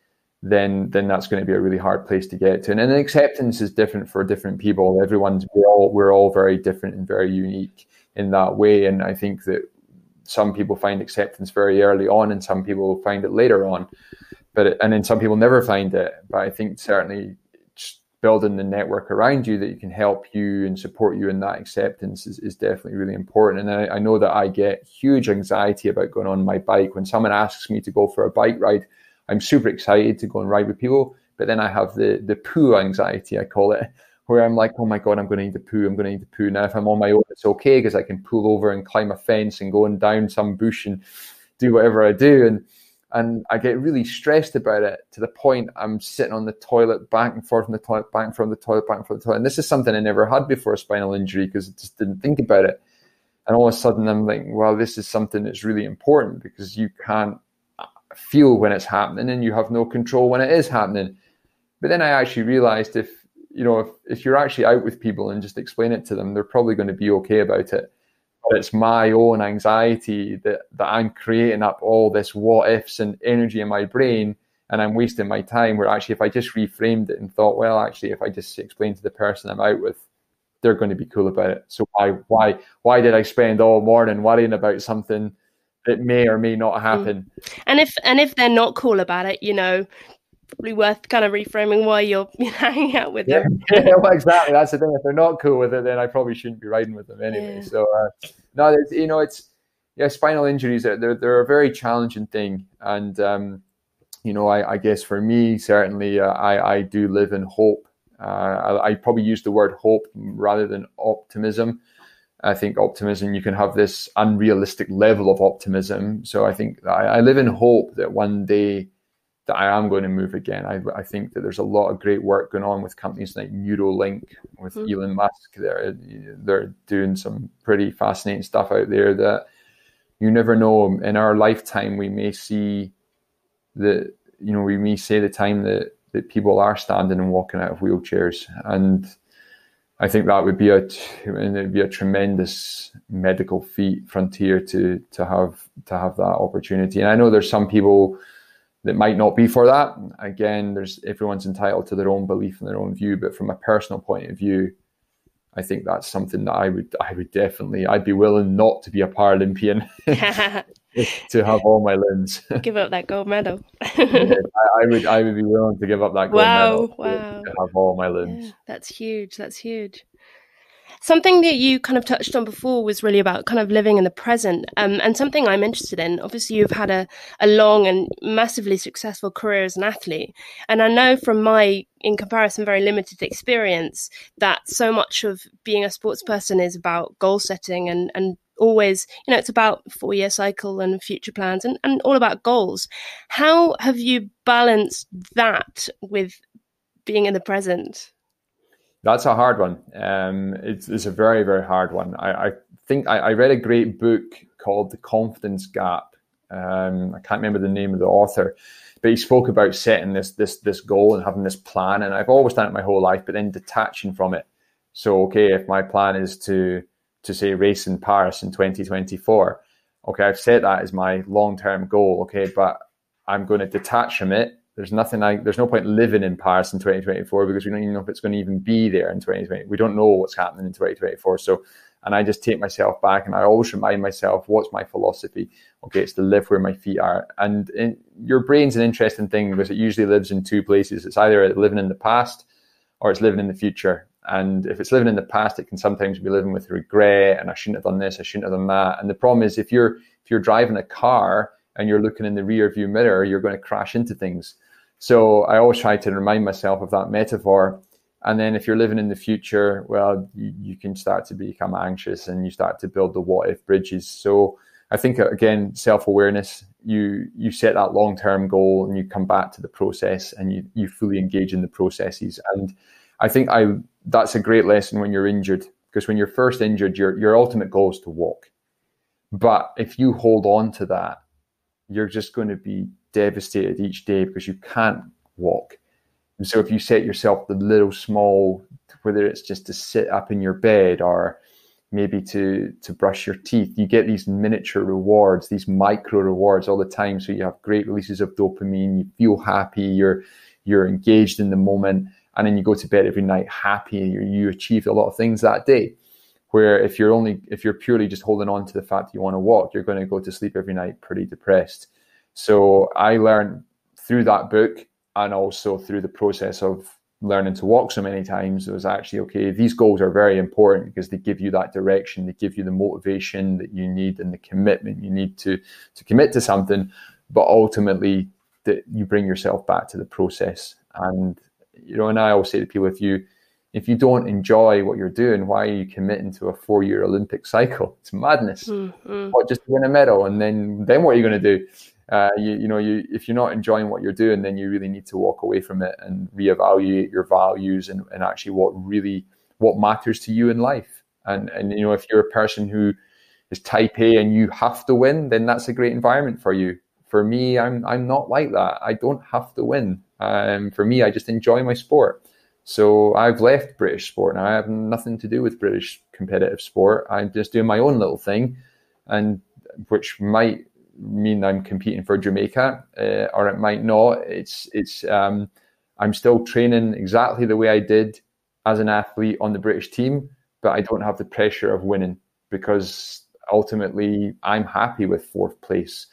then that's going to be a really hard place to get to. And acceptance is different for different people. We're all very different and very unique in that way. And I think that some people find acceptance very early on, and some people find it later on. And then some people never find it. But I think certainly just building the network around you that can help you and support you in that acceptance is definitely really important. And I know that I get huge anxiety about going on my bike. When someone asks me to go for a bike ride, I'm super excited to go and ride with people, but then I have the poo anxiety, I call it, where I'm like, oh my God, I'm going to need to poo. I'm going to need to poo. Now, if I'm on my own, it's okay because I can pull over and climb a fence and go and down some bush and do whatever I do. And I get really stressed about it to the point I'm sitting on the toilet, back and forth from the toilet, back from the toilet, back from the toilet. And this is something I never had before a spinal injury because I just didn't think about it. And all of a sudden I'm like, well, this is something that's really important because you can't feel when it's happening and you have no control when it is happening. But then I actually realized if you're actually out with people and just explain it to them, they're probably going to be okay about it. But it's my own anxiety that I'm creating up all this what ifs and energy in my brain, and I'm wasting my time, where actually if I just reframed it and thought, well, actually if I just explain to the person I'm out with, they're going to be cool about it. So why did I spend all morning worrying about something that may or may not happen? And if they're not cool about it, probably worth kind of reframing why you're hanging out with them. Yeah, well, exactly. That's the thing. If they're not cool with it, then I probably shouldn't be riding with them anyway. Yeah. So spinal injuries, they're a very challenging thing. And, I guess for me, certainly, I do live in hope. I probably use the word hope rather than optimism. I think optimism, you can have this unrealistic level of optimism. So I think I live in hope that one day that I am going to move again. I think that there's a lot of great work going on with companies like Neuralink, with Elon Musk. They're doing some pretty fascinating stuff out there that you never know. In our lifetime, we may see the time that people are standing and walking out of wheelchairs. And I think that would be a tremendous medical frontier to have that opportunity. And I know there's some people that might not be for that. Again, everyone's entitled to their own belief and their own view, but from a personal point of view, I think that's something that I would definitely, I'd be willing not to be a Paralympian to have all my limbs. Give up that gold medal. Yeah, I would be willing to give up that gold medal to have all my limbs. Yeah, that's huge. Something that you kind of touched on before was really about kind of living in the present, and something I'm interested in. Obviously, you've had a long and massively successful career as an athlete. And I know from my, in comparison, very limited experience, that so much of being a sports person is about goal setting and always, it's about 4-year cycle and future plans and all about goals. How have you balanced that with being in the present? That's a hard one. It's a very, very hard one. I think I read a great book called The Confidence Gap. I can't remember the name of the author, but he spoke about setting this goal and having this plan. And I've always done it my whole life, but then detaching from it. So, okay, if my plan is to say race in Paris in 2024, okay, I've set that as my long-term goal. Okay, but I'm going to detach from it. There's no point living in Paris in 2024 because we don't even know if it's going to even be there in 2020. We don't know what's happening in 2024. So, and I just take myself back and I always remind myself, what's my philosophy? Okay, it's to live where my feet are. And your brain's an interesting thing because it usually lives in two places. It's either living in the past or it's living in the future. And if it's living in the past, it can sometimes be living with regret, and I shouldn't have done this, I shouldn't have done that. And the problem is, if you're driving a car and you're looking in the rear view mirror, you're going to crash into things. So I always try to remind myself of that metaphor. And then if you're living in the future, well, you can start to become anxious and you start to build the what if bridges. So I think, again, self-awareness, you set that long-term goal and you come back to the process and you fully engage in the processes. And I think that's a great lesson when you're injured, because when you're first injured, your ultimate goal is to walk. But if you hold on to that, you're just going to be devastated each day because you can't walk. And so if you set yourself the little small, whether it's just to sit up in your bed or maybe to brush your teeth, you get these miniature rewards, these micro rewards all the time. So you have great releases of dopamine, you feel happy, you're engaged in the moment, and then you go to bed every night happy, you achieved a lot of things that day. Where if you're purely just holding on to the fact that you want to walk, you're going to go to sleep every night pretty depressed. So I learned through that book, and also through the process of learning to walk so many times, it was actually, okay, these goals are very important because they give you that direction, they give you the motivation that you need and the commitment you need to commit to something, but ultimately that you bring yourself back to the process. And, and I always say to people, if you don't enjoy what you're doing, why are you committing to a 4-year Olympic cycle? It's madness. Mm-hmm. Or just to win a medal, and then what are you going to do? If you're not enjoying what you're doing, then you really need to walk away from it and reevaluate your values and actually what matters to you in life. And if you're a person who is type A and you have to win, then that's a great environment for you. For me, I'm not like that. I don't have to win. For me, I just enjoy my sport. So I've left British sport now. I have nothing to do with British competitive sport. I'm just doing my own little thing, and which might mean I'm competing for Jamaica, or it might not. I'm still training exactly the way I did as an athlete on the British team, but I don't have the pressure of winning because ultimately I'm happy with 4th place.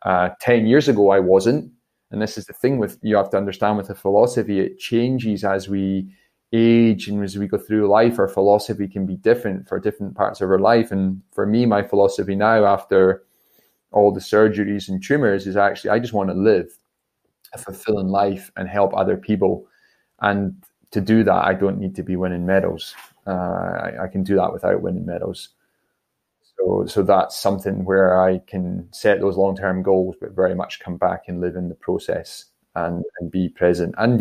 10 years ago, I wasn't. And this is the thing you have to understand with the philosophy, it changes as we age and as we go through life. Our philosophy can be different for different parts of our life. And for me, my philosophy now, after all the surgeries and tumours, is actually I just want to live a fulfilling life and help other people. And to do that, I don't need to be winning medals. I can do that without winning medals. So that's something where I can set those long-term goals, but very much come back and live in the process and be present. And,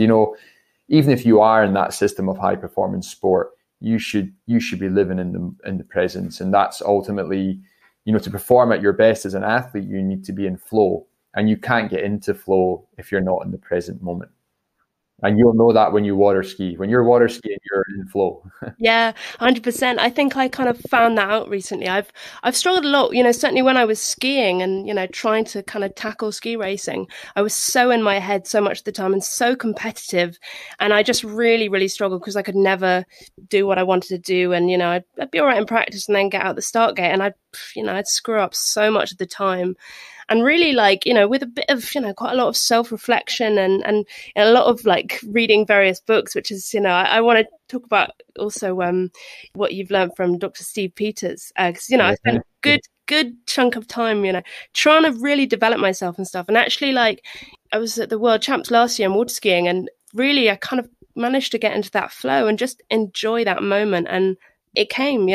even if you are in that system of high performance sport, you should be living in the presence. And that's ultimately, to perform at your best as an athlete, you need to be in flow, and you can't get into flow if you're not in the present moment. And you'll know that when you water ski. When you're water skiing, you're in flow. Yeah, 100%. I think I kind of found that out recently. I've struggled a lot, certainly when I was skiing and, trying to kind of tackle ski racing. I was so in my head so much of the time and so competitive. And I just really, really struggled because I could never do what I wanted to do. And, I'd be all right in practice and then get out the start gate. And I'd screw up so much of the time. And really, with a bit of, quite a lot of self-reflection and a lot of reading various books, which is, I want to talk about also what you've learned from Dr. Steve Peters. Because, I spent a good chunk of time, trying to really develop myself and stuff. And actually, I was at the World Champs last year in water skiing, and really I kind of managed to get into that flow and just enjoy that moment. And it came,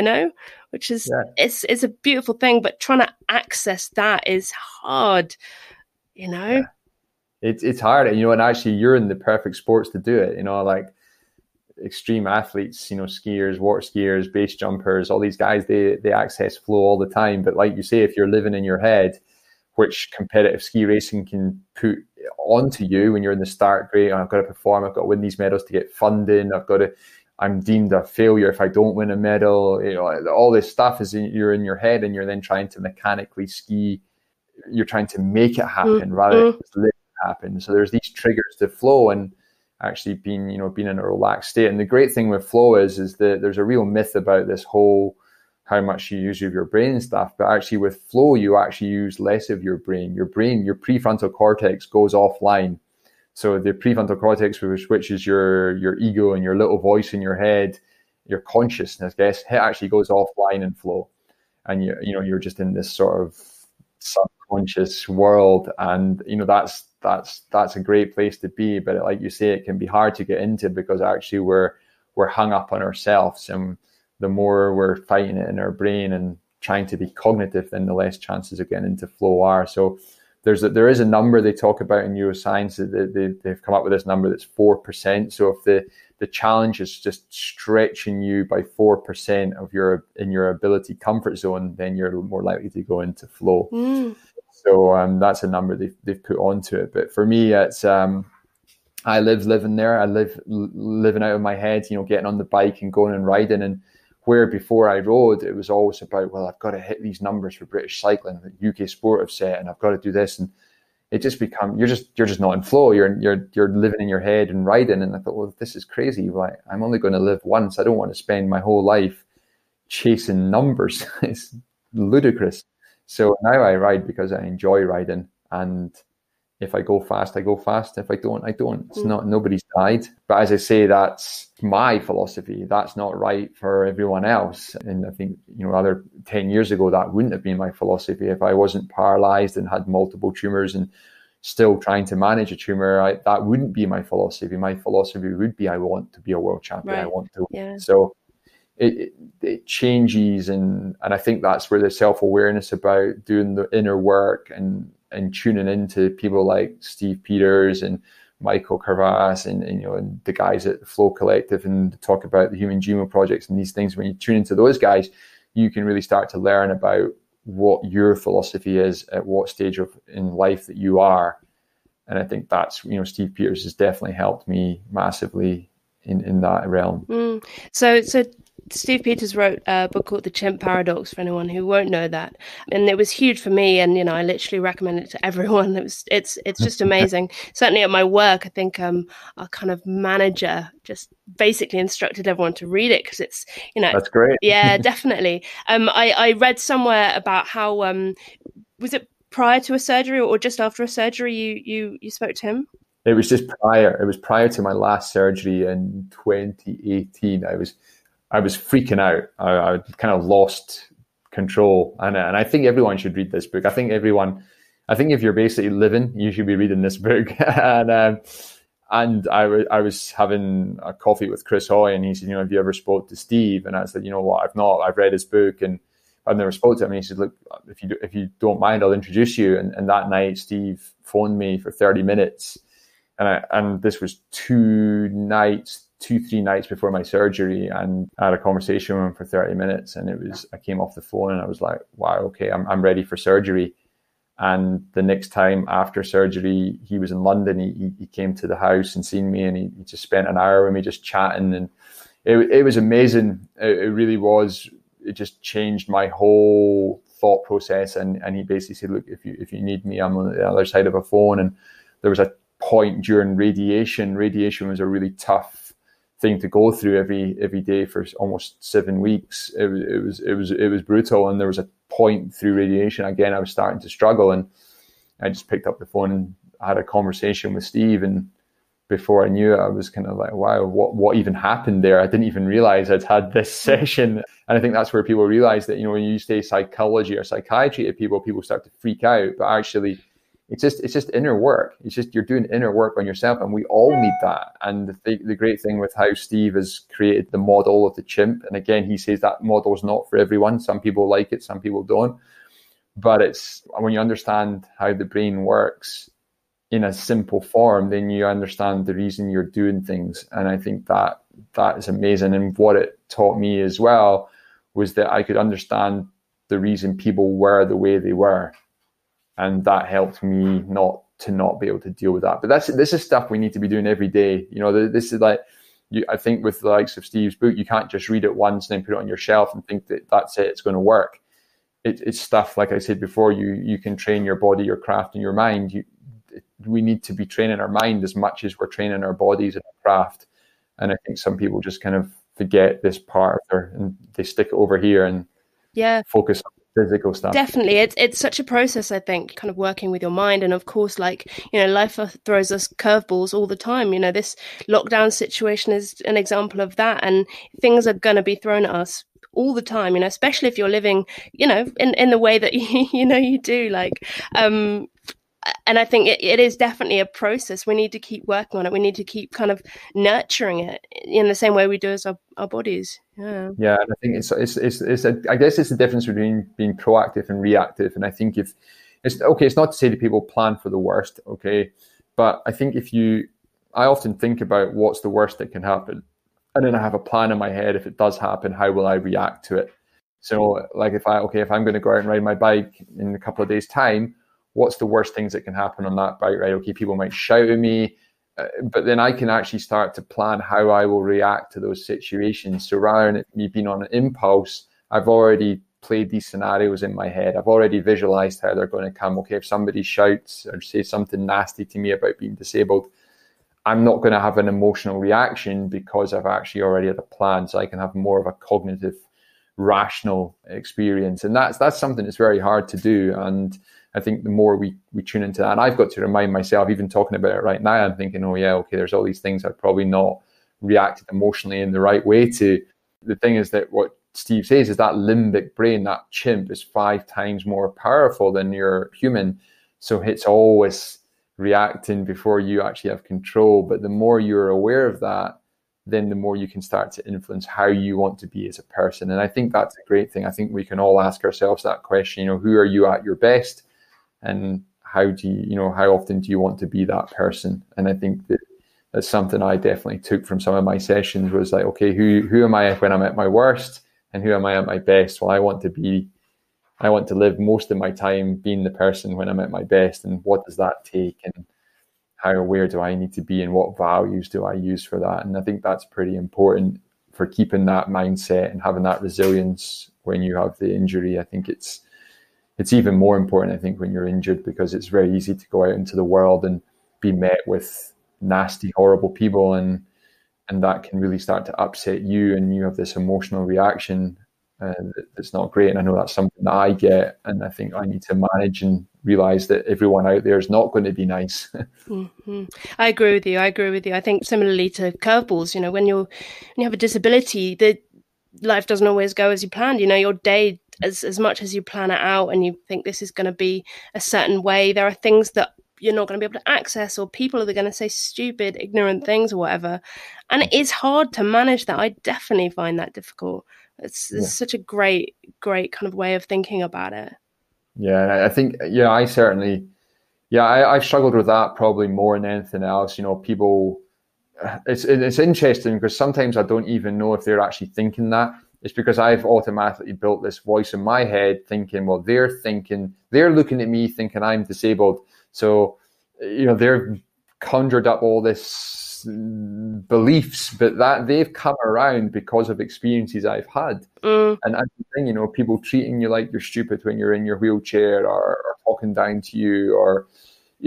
which is, it's a beautiful thing, but trying to access that is hard, Yeah. It's hard, and actually you're in the perfect sports to do it, extreme athletes, skiers, water skiers, base jumpers, all these guys, they access flow all the time. But like you say, if you're living in your head, which competitive ski racing can put onto you when you're in the start gate, I've got to perform, I've got to win these medals to get funding, I'm deemed a failure if I don't win a medal. All this stuff you're in your head, and you're then trying to mechanically ski. You're trying to make it happen rather than just let it happen. So there's these triggers to flow, and actually being in a relaxed state. And the great thing with flow is that there's a real myth about this whole how much you use of your brain and stuff. But actually with flow, you actually use less of your brain. Your prefrontal cortex goes offline. So the prefrontal cortex, which is your ego and your little voice in your head, your consciousness, I guess, it actually goes offline in flow. And you're just in this sort of subconscious world. And, that's a great place to be. But like you say, it can be hard to get into because actually we're hung up on ourselves. And the more we're fighting it in our brain and trying to be cognitive, then the less chances of getting into flow are. So there is a number they talk about in neuroscience that they've come up with this number that's 4%. So if the challenge is just stretching you by 4% of your ability comfort zone, then you're more likely to go into flow. So that's a number they've put onto it. But for me, it's I living there. I living out of my head, getting on the bike and going and riding. And where before I rode, it was always about, well, I've got to hit these numbers for British cycling, the UK Sport have set, and I've got to do this. And it just you're just not in flow. You're living in your head and riding. And I thought, well, this is crazy. Like, I'm only going to live once. I don't want to spend my whole life chasing numbers. It's ludicrous. So now I ride because I enjoy riding. And if I go fast, I go fast. If I don't, I don't. It's not, nobody's died. But as I say, that's my philosophy. That's not right for everyone else. And I think, other 10 years ago, that wouldn't have been my philosophy. If I wasn't paralyzed and had multiple tumors and still trying to manage a tumor, that wouldn't be my philosophy. My philosophy would be, I want to be a world champion. Right. I want to. Yeah. So it changes. And I think that's where the self-awareness about doing the inner work and tuning into people like Steve Peters and Michael Carvas and the guys at the Flow Collective and talk about the Human Genome Projects and these things. When you tune into those guys, you can really start to learn about what your philosophy is at what stage in life that you are. And I think that's, Steve Peters has definitely helped me massively in that realm. So Steve Peters wrote a book called The Chimp Paradox, for anyone who won't know that. And it was huge for me. And, I literally recommend it to everyone. It's just amazing. Certainly at my work, I think our kind of manager just basically instructed everyone to read it because it's, That's great. Yeah, definitely. I read somewhere about how, was it prior to a surgery or just after a surgery you spoke to him? It was just prior. It was prior to my last surgery in 2018. I was freaking out. I kind of lost control. And I think everyone should read this book. I think if you're basically living, you should be reading this book. And I was having a coffee with Chris Hoy and he said, have you ever spoke to Steve? And I said, what, I've not. I've read his book and I've never spoke to him. And he said, look, if you don't mind, I'll introduce you. And that night, Steve phoned me for 30 minutes. And this was 3 nights before my surgery, and I had a conversation with him for 30 minutes. And I came off the phone and I was like, wow, okay, I'm ready for surgery. And the next time after surgery, he was in London. He came to the house and seen me, and he just spent an hour with me just chatting. And it was amazing. It really was. It just changed my whole thought process. And he basically said, look, if you need me, I'm on the other side of a phone. And there was a point during radiation. Radiation was a really tough thing to go through every day for almost 7 weeks. It was brutal. And there was a point through radiation, again, I was starting to struggle, and I just picked up the phone and had a conversation with Steve. And before I knew it, I was kind of like, wow, what even happened there? I didn't even realize I'd had this session. And I think that's where people realize that, when you say psychology or psychiatry to people start to freak out. But actually, it's just inner work. It's just you're doing inner work on yourself, and we all need that. And the great thing with how Steve has created the model of the chimp, and again, he says that model is not for everyone. Some people like it, some people don't. But it's when you understand how the brain works in a simple form, then you understand the reason you're doing things. And I think that is amazing. And what it taught me as well was that I could understand the reason people were the way they were. And that helped me not be able to deal with that. But this is stuff we need to be doing every day. This is like, I think with the likes of Steve's book, you can't just read it once and then put it on your shelf and think that that's it, it's going to work. It's stuff, like I said before, you can train your body, your craft, and your mind. We need to be training our mind as much as we're training our bodies and our craft. And I think some people just kind of forget this part and they stick it over here and focus on physical stuff. Definitely. It's such a process, I think, kind of working with your mind. And of course, like, life throws us curveballs all the time. This lockdown situation is an example of that. And things are going to be thrown at us all the time, especially if you're living, in the way that, you do, like, and I think it is definitely a process. We need to keep working on it. We need to keep kind of nurturing it in the same way we do as our bodies. Yeah. Yeah, and I think I guess it's the difference between being proactive and reactive. And I think if it's okay, it's not to say that people plan for the worst, okay, but I think I often think about what's the worst that can happen, and then I have a plan in my head. If it does happen, how will I react to it? So, like, if I'm going to go out and ride my bike in a couple of days' time, what's the worst things that can happen on that bike ride? Okay, people might shout at me, but then I can actually start to plan how I will react to those situations. So rather than me being on an impulse, I've already played these scenarios in my head. I've already visualized how they're going to come. Okay, if somebody shouts or says something nasty to me about being disabled, I'm not going to have an emotional reaction because I've actually already had a plan. So I can have more of a cognitive, rational experience. And that's something that's very hard to do. And I think the more we tune into that, and I've got to remind myself, even talking about it right now, I'm thinking, oh yeah, okay, there's all these things I've probably not reacted emotionally in the right way to. The thing is that what Steve says is that limbic brain, that chimp, is 5 times more powerful than your human. So it's always reacting before you actually have control. But the more you're aware of that, then the more you can start to influence how you want to be as a person. And I think that's a great thing. I think we can all ask ourselves that question, who are you at your best? And how often do you want to be that person? And I think that's something I definitely took from some of my sessions, was like, okay, who am I when I'm at my worst, and who am I at my best? Well, I want to live most of my time being the person when I'm at my best. And what does that take? And how aware do I need to be, and what values do I use for that? And I think that's pretty important for keeping that mindset and having that resilience when you have the injury. I think it's even more important, I think, when you're injured, because it's very easy to go out into the world and be met with nasty, horrible people, and that can really start to upset you, and you have this emotional reaction that's not great. And I know that's something that I get, and I think I need to manage and realize that everyone out there is not going to be nice. Mm-hmm. I agree with you. I think similarly to curveballs, when you have a disability, life doesn't always go as you planned. Your day, as much as you plan it out and you think this is going to be a certain way, there are things that you're not going to be able to access, or people are going to say stupid, ignorant things or whatever. And it is hard to manage that. I definitely find that difficult. It's such a great kind of way of thinking about it. Yeah, and I think, I certainly, I've struggled with that probably more than anything else. People, it's interesting because sometimes I don't even know if they're actually thinking that. It's because I've automatically built this voice in my head thinking, well, they're looking at me thinking I'm disabled. So, they're conjured up all this beliefs, but that they've come around because of experiences I've had. And the thing, people treating you like you're stupid when you're in your wheelchair, or talking down to you, or,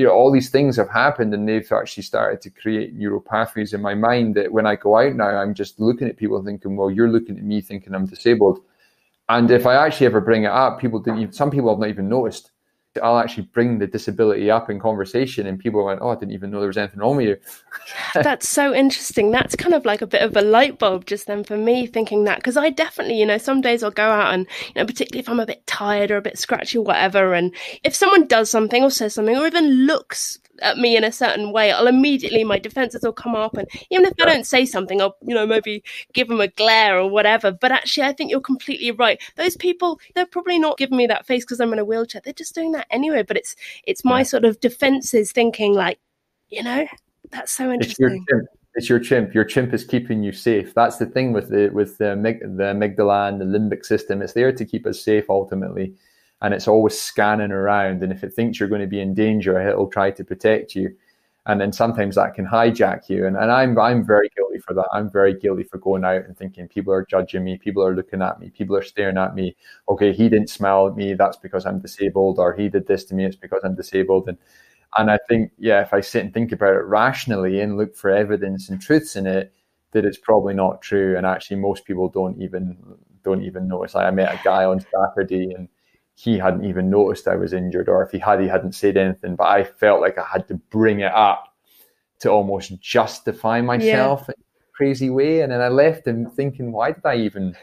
all these things have happened, and they've actually started to create neural pathways in my mind that when I go out now, I'm just looking at people thinking, well, you're looking at me thinking I'm disabled. And if I actually ever bring it up, some people have not even noticed. I'll actually bring the disability up in conversation, and people went, oh, I didn't even know there was anything wrong with you. That's so interesting. That's kind of like a bit of a light bulb just then for me, thinking that, because I definitely, some days I'll go out and, particularly if I'm a bit tired or a bit scratchy or whatever, and if someone does something or says something or even looks at me in a certain way, I'll immediately, my defenses will come up, and even if I don't say something, I'll maybe give them a glare or whatever. But actually, I think you're completely right. Those people, they're probably not giving me that face because I'm in a wheelchair. They're just doing that anyway. But it's my sort of defenses thinking, like, that's so interesting. It's your chimp. Your chimp is keeping you safe. That's the thing with the amygdala and the limbic system. It's there to keep us safe ultimately. And it's always scanning around. And if it thinks you're going to be in danger, it'll try to protect you. And then sometimes that can hijack you. And I'm very guilty for that. I'm very guilty for going out and thinking people are judging me, people are looking at me, people are staring at me. Okay, he didn't smile at me, that's because I'm disabled, or he did this to me, it's because I'm disabled. And I think, if I sit and think about it rationally and look for evidence and truths in it, that it's probably not true. And actually most people don't even notice. I met a guy on Saturday, and he hadn't even noticed I was injured, or if he hadn't said anything, but I felt like I had to bring it up to almost justify myself in a crazy way. And then I left him thinking, why did I even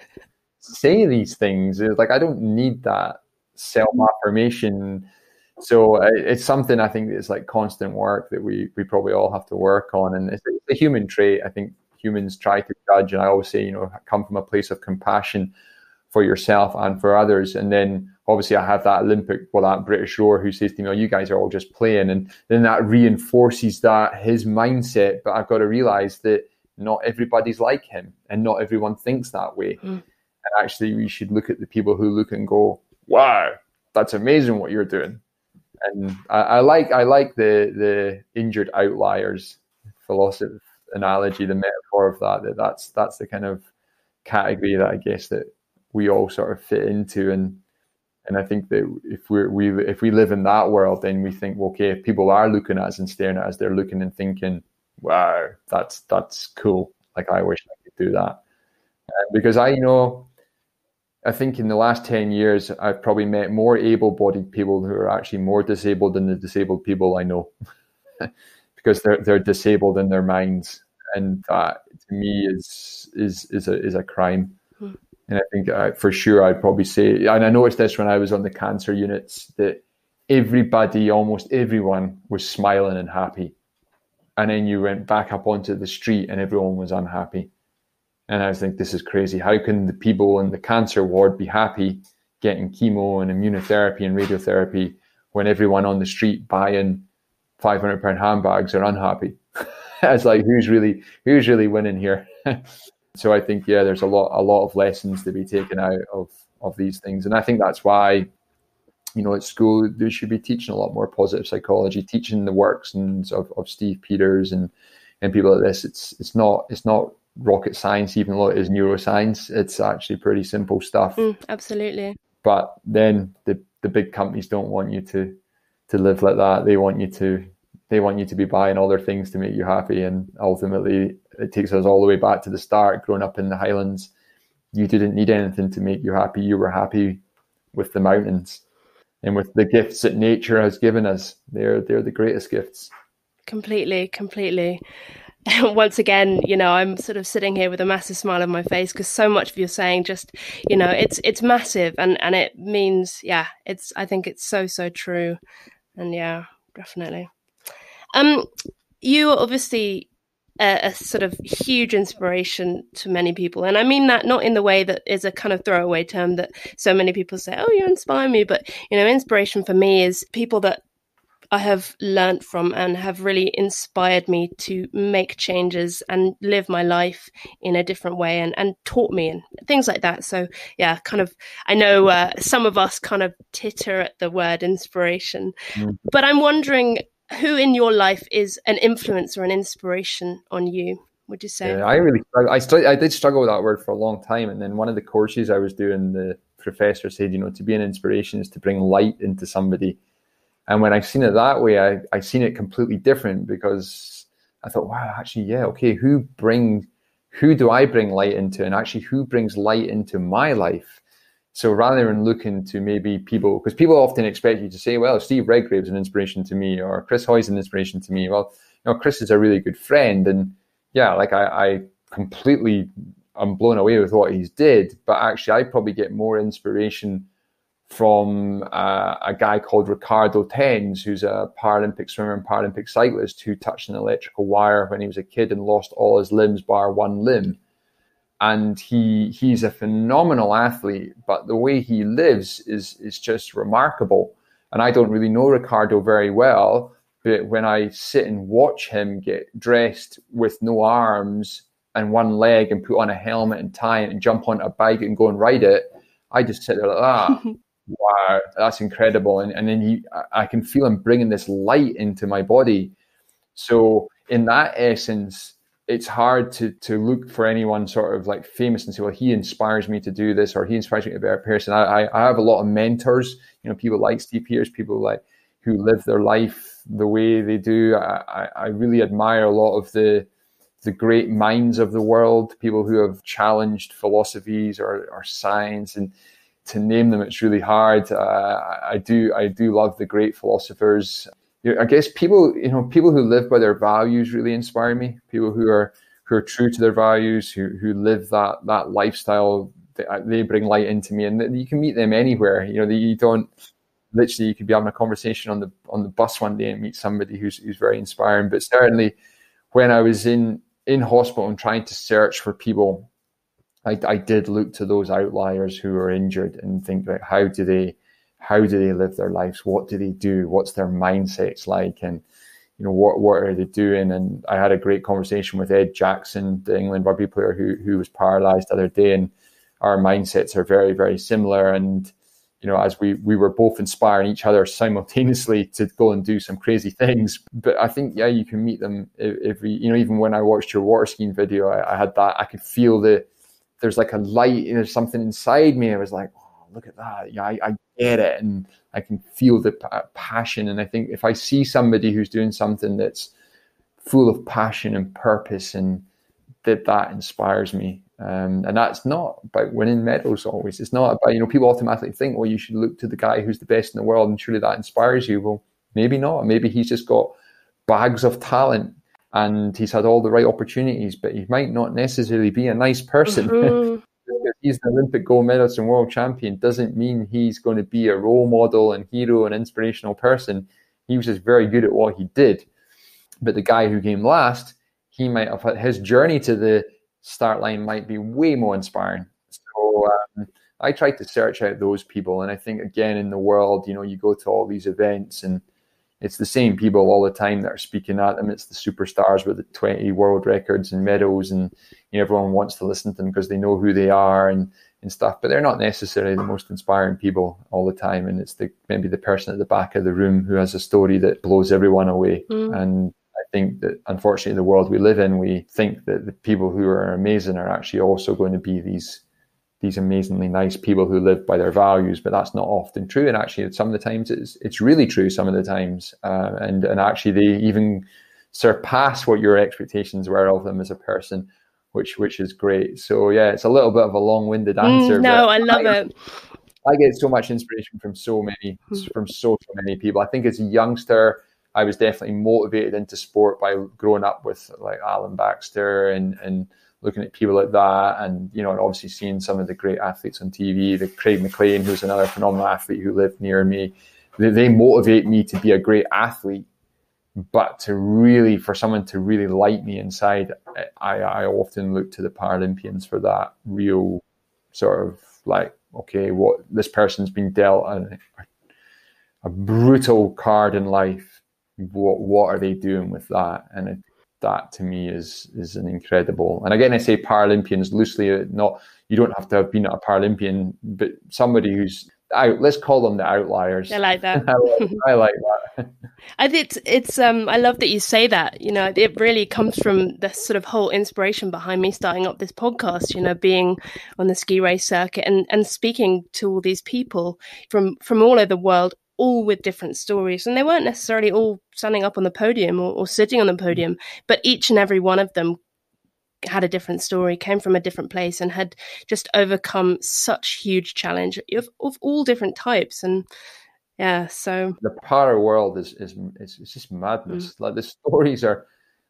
say these things? It was like, I don't need that self-affirmation. So it's something I think that's like constant work that we probably all have to work on. And it's a human trait. I think humans try to judge. And I always say, come from a place of compassion for yourself and for others. And then obviously I have that that British rower who says to me, oh, you guys are all just playing. And then that reinforces his mindset. But I've got to realize that not everybody's like him and not everyone thinks that way. And actually we should look at the people who look and go, wow, that's amazing what you're doing. And I like the injured outliers philosophy analogy, the metaphor of that's the kind of category that I guess that we all sort of fit into. And I think that if we live in that world, then we think, okay, if people are looking at us and staring at us, they're looking and thinking, wow, that's cool. Like, I wish I could do that. Because I think in the last 10 years, I've probably met more able-bodied people who are actually more disabled than the disabled people I know, because they're disabled in their minds, and that to me is a crime. And I think for sure I'd probably say, and I noticed this when I was on the cancer units, that almost everyone was smiling and happy, and then you went back up onto the street and everyone was unhappy. And I was like, this is crazy. How can the people in the cancer ward be happy getting chemo and immunotherapy and radiotherapy when everyone on the street buying £500 handbags are unhappy? It's like, who's really winning here? So I think, there's a lot of lessons to be taken out of these things. And I think that's why, at school, they should be teaching a lot more positive psychology, teaching the works of Steve Peters and people like this. It's not rocket science, even though it is neuroscience. It's actually pretty simple stuff. Absolutely. But then the big companies don't want you to live like that. They want you to be buying other things to make you happy. And ultimately it takes us all the way back to the start. Growing up in the Highlands, you didn't need anything to make you happy. You were happy with the mountains and with the gifts that nature has given us. They're the greatest gifts. Completely. Once again, I'm sort of sitting here with a massive smile on my face, because so much of you're saying just, it's massive, and it means, I think it's so true. And definitely. You are obviously a sort of huge inspiration to many people. And I mean that not in the way that is a kind of throwaway term that so many people say, oh, you inspire me. But, inspiration for me is people that I have learnt from and have really inspired me to make changes and live my life in a different way, and taught me and things like that. So I know some of us kind of titter at the word inspiration, but I'm wondering who in your life is an influence or an inspiration on you, would you say? I did struggle with that word for a long time. And then one of the courses I was doing, the professor said, to be an inspiration is to bring light into somebody. And when I seen it that way, I seen it completely different, because I thought, wow, actually, okay, who do I bring light into, and actually who brings light into my life? So rather than looking to maybe people, because people often expect you to say, well, Steve Redgrave's an inspiration to me, or Chris Hoy's an inspiration to me. Well, Chris is a really good friend, and I completely, I'm blown away with what he's did, but actually I probably get more inspiration from a guy called Ricardo Tens, who's a Paralympic swimmer and Paralympic cyclist who touched an electrical wire when he was a kid and lost all his limbs bar one limb. And he's a phenomenal athlete, but the way he lives is just remarkable. And I don't really know Ricardo very well, but when I sit and watch him get dressed with no arms and one leg and put on a helmet and tie it and jump on a bike and go and ride it, I just sit there like that. Wow, that's incredible. And then I can feel him bringing this light into my body. So in that essence, it's hard to look for anyone sort of like famous and say, well, he inspires me to do this, or he inspires me to be a better person. I have a lot of mentors, people like Steve Peters, people like who live their life the way they do. I really admire a lot of the great minds of the world, people who have challenged philosophies or science. And to name them. It's really hard. I do love the great philosophers. I guess people who live by their values really inspire me. People who are true to their values, who live that lifestyle. They bring light into me, and you can meet them anywhere. You don't literally. You could be having a conversation on the bus one day and meet somebody who's very inspiring. But certainly, when I was in hospital and trying to search for people, I did look to those outliers who are injured and think, like, how do they live their lives? What do they do? What's their mindsets like? And what are they doing? And I had a great conversation with Ed Jackson, the England rugby player who was paralysed the other day, and our mindsets are very, very similar. And as we were both inspiring each other simultaneously to go and do some crazy things. But I think, you can meet them even when I watched your water skiing video, I had that. I could feel there's like a light, there's something inside me. I was like, oh, look at that. I get it. And I can feel the passion. And I think if I see somebody who's doing something that's full of passion and purpose, and that inspires me. And that's not about winning medals always. It's not about, people automatically think, well, you should look to the guy who's the best in the world and surely that inspires you. Well, maybe not. Maybe he's just got bags of talent and he's had all the right opportunities, but he might not necessarily be a nice person. Mm-hmm. He's an Olympic gold medalist and world champion doesn't mean he's going to be a role model and hero and inspirational person. He was just very good at what he did. But the guy who came last, he might have had his journey to the start line might be way more inspiring. So I try to search out those people. And I think, again, in the world, you go to all these events and it's the same people all the time that are speaking at them. It's the superstars with the 20 world records and medals, and everyone wants to listen to them because they know who they are and stuff. But they're not necessarily the most inspiring people all the time. And it's maybe the person at the back of the room who has a story that blows everyone away. And I think that, unfortunately, the world we live in, we think that the people who are amazing are actually also going to be these amazingly nice people who live by their values, but that's not often true. And actually, some of the times it's really true. Some of the times, and actually, they even surpass what your expectations were of them as a person, which is great. So yeah, it's a little bit of a long-winded answer. No, I love it. I get so much inspiration from so many people. I think as a youngster, I was definitely motivated into sport by growing up with like Alan Baxter and looking at people like that, and and obviously seeing some of the great athletes on TV, the Craig McLean, who's another phenomenal athlete who lived near me. They motivate me to be a great athlete, but for someone to really light me inside, I often look to the Paralympians for that real sort of like, okay, what this person's been dealt a brutal card in life. What are they doing with that? And that to me is an incredible. And again, I say Paralympians loosely. Not, you don't have to have been a Paralympian, but somebody who's out. Let's call them the outliers. I like that. I like that. I think it's I love that you say that. It really comes from the sort of whole inspiration behind me starting up this podcast. Being on the ski race circuit and speaking to all these people from all over the world, all with different stories. And they weren't necessarily all standing up on the podium or sitting on the podium, but each and every one of them had a different story, came from a different place, and had just overcome such huge challenge of all different types. And yeah, so the para world is just madness. Like the stories are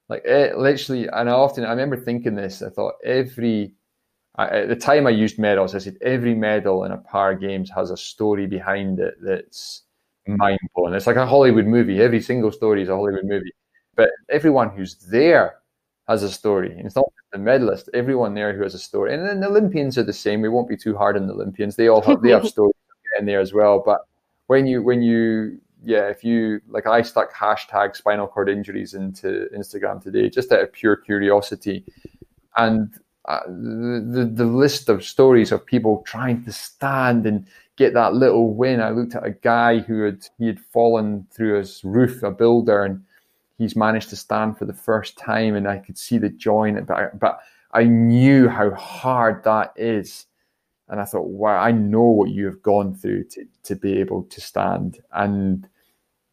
like literally, and I remember thinking this. I thought at the time I used medals, I said every medal in a para games has a story behind it that's mind blowing. It's like a Hollywood movie. Every single story is a Hollywood movie, but everyone who's there has a story. And it's not just the medalist, everyone there who has a story. And then the Olympians are the same. We won't be too hard on the Olympians. They have stories in there as well. But if you like, I stuck hashtag spinal cord injuries into Instagram today just out of pure curiosity, and the list of stories of people trying to stand and get that little win. I looked at a guy he had fallen through his roof, a builder, and he's managed to stand for the first time, and I could see the joy in it, but I knew how hard that is. And I thought, wow, I know what you have gone through to be able to stand. And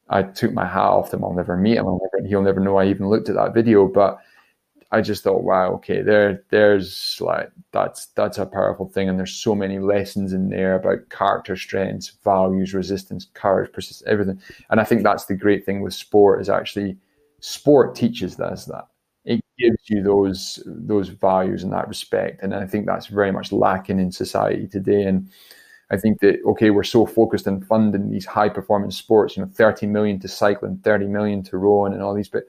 I took my hat off to him. I'll never meet him. He'll never know I even looked at that video. But I just thought, wow, okay, there's like, that's a powerful thing. And there's so many lessons in there about character strengths, values, resistance, courage, persistence, everything. And I think that's the great thing with sport, is actually sport teaches us that. It gives you those values and that respect. And I think that's very much lacking in society today. And I think that, okay, we're so focused on funding these high performance sports, 30 million to cycling, 30 million to rowing and all these, but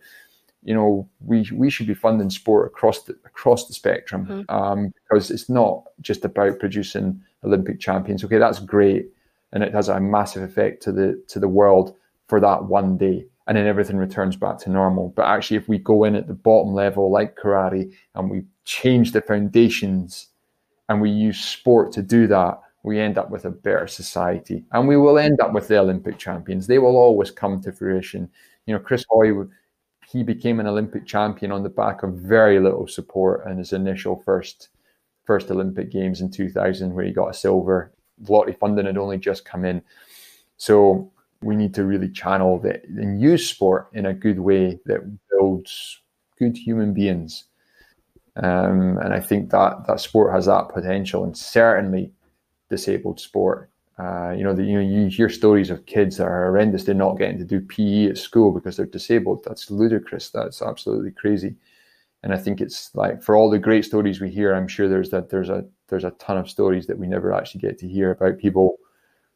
we should be funding sport across the spectrum, because it's not just about producing Olympic champions. Okay, that's great, and it has a massive effect to the world for that one day, and then everything returns back to normal. But actually, if we go in at the bottom level, like karate, and we change the foundations, and we use sport to do that, we end up with a better society, and we will end up with the Olympic champions. They will always come to fruition. Chris Hoy, he became an Olympic champion on the back of very little support in his initial first Olympic Games in 2000, where he got a silver. A lot of funding had only just come in. So we need to really channel that and use sport in a good way that builds good human beings. And I think that sport has that potential, and certainly disabled sport. You hear stories of kids that are horrendous. They're not getting to do PE at school because they're disabled. That's ludicrous. That's absolutely crazy. And I think it's like, for all the great stories we hear, I'm sure there's a ton of stories that we never actually get to hear about people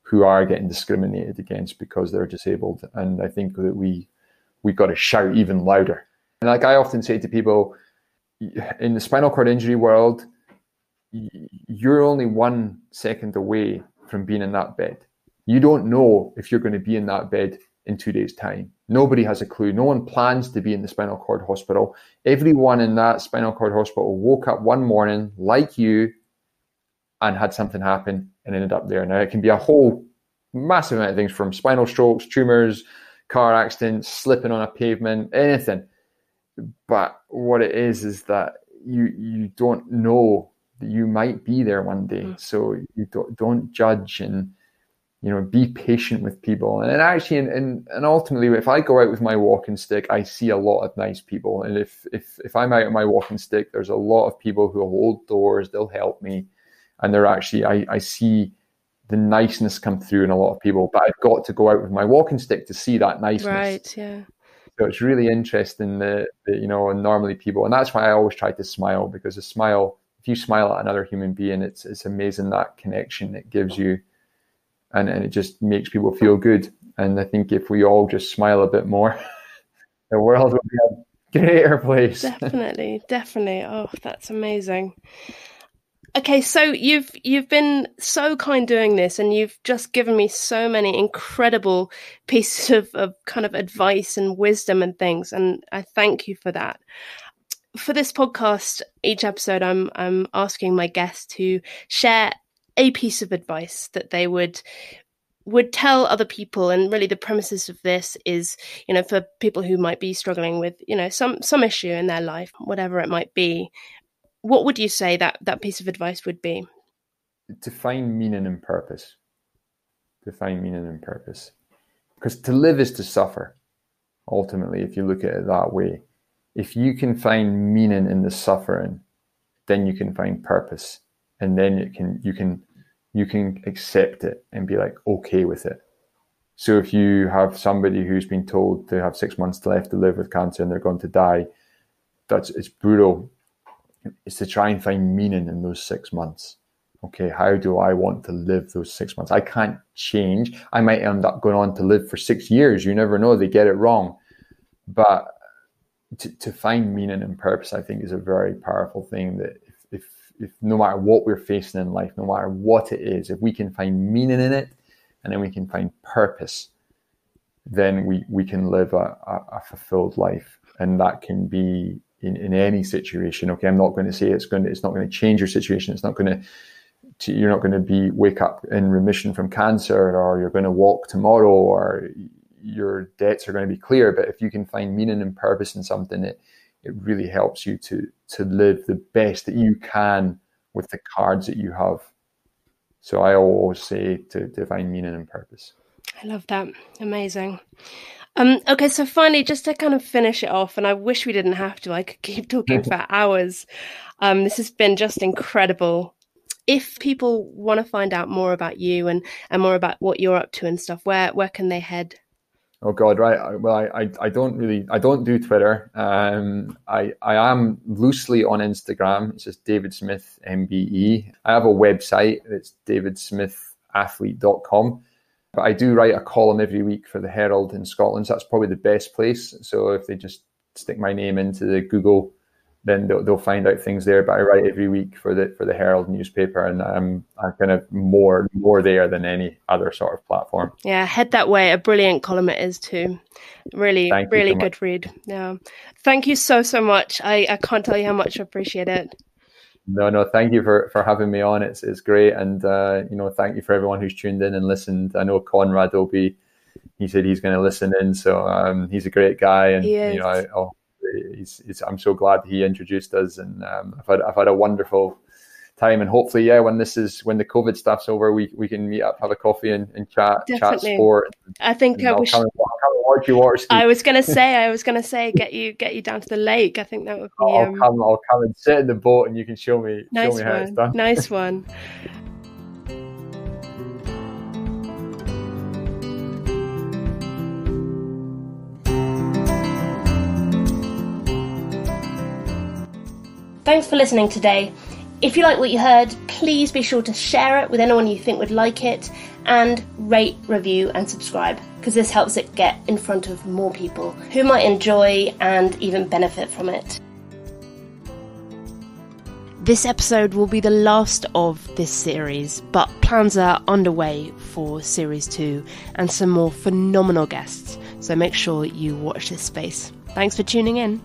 who are getting discriminated against because they're disabled. And I think that we've got to shout even louder. And like I often say to people, in the spinal cord injury world, you're only 1 second away from being in that bed. You don't know if you're going to be in that bed in 2 days' time. Nobody has a clue. No one plans to be in the spinal cord hospital. Everyone in that spinal cord hospital woke up one morning like you and had something happen and ended up there. Now, it can be a whole massive amount of things, from spinal strokes, tumours, car accidents, slipping on a pavement, anything. But what it is that you don't know that you might be there one day. So you don't judge, and be patient with people. And actually, and ultimately, if I go out with my walking stick, I see a lot of nice people. And if I'm out on my walking stick, there's a lot of people who hold doors, they'll help me. And they're actually, I see the niceness come through in a lot of people. But I've got to go out with my walking stick to see that niceness. Right, yeah. So it's really interesting that normally people, and that's why I always try to smile, because a smile, if you smile at another human being, it's amazing, that connection it gives you, and it just makes people feel good. And I think if we all just smile a bit more, the world would be a greater place. Definitely. Oh, that's amazing. Okay, so you've been so kind doing this, and you've just given me so many incredible pieces of kind of advice and wisdom and things, and I thank you for that. For this podcast, each episode, I'm asking my guests to share a piece of advice that they would tell other people. And really the premises of this is, for people who might be struggling with, some issue in their life, whatever it might be. What would you say that piece of advice would be? To find meaning and purpose. Because to live is to suffer, ultimately, if you look at it that way. If you can find meaning in the suffering, then you can find purpose, and then you can accept it and be like okay with it. So if you have somebody who's been told they have 6 months left to live with cancer and they're going to die, it's brutal. It's to try and find meaning in those 6 months. Okay, how do I want to live those 6 months? I can't change. I might end up going on to live for 6 years. You never know. They get it wrong. But to find meaning and purpose, I think, is a very powerful thing, that if no matter what we're facing in life, no matter what it is, if we can find meaning in it, and then we can find purpose, then we can live a fulfilled life. And that can be in any situation. Okay, I'm not going to say it's not going to change your situation. It's not going to, you're not going to wake up in remission from cancer, or you're going to walk tomorrow, or your debts are going to be clear. But if you can find meaning and purpose in something, it really helps you to live the best that you can with the cards that you have. So I always say to find meaning and purpose. I love that. Amazing. Okay, so finally, just to kind of finish it off, and I wish we didn't have to, I could keep talking for hours. This has been just incredible. If people want to find out more about you and more about what you're up to and stuff, where can they head? Oh God, right. Well, I don't do Twitter. I am loosely on Instagram. It's just David Smith MBE. I have a website. It's davidsmithathlete.com. But I do write a column every week for the Herald in Scotland. So that's probably the best place. So if they just stick my name into the Google, then they'll find out things there. But I write every week for the Herald newspaper, and I'm kind of more there than any other sort of platform. Yeah, head that way. A brilliant column it is too. Really good read. Yeah, thank you so much. I can't tell you how much I appreciate it. No, thank you for having me on. It's great, and thank you for everyone who's tuned in and listened. I know Conrad he said he's going to listen in, so he's a great guy, and I'm so glad he introduced us, and I've had a wonderful time, and hopefully, when the COVID stuff's over, we can meet up, have a coffee, and chat sport. I think I wish. I was gonna say, get you down to the lake. I think that would be. I'll come and sit in the boat, and you can show me how it's done. Nice one. Thanks for listening today. If you like what you heard, please be sure to share it with anyone you think would like it, and rate, review and subscribe, because this helps it get in front of more people who might enjoy and even benefit from it. This episode will be the last of this series, but plans are underway for series 2 and some more phenomenal guests, so make sure you watch this space. Thanks for tuning in.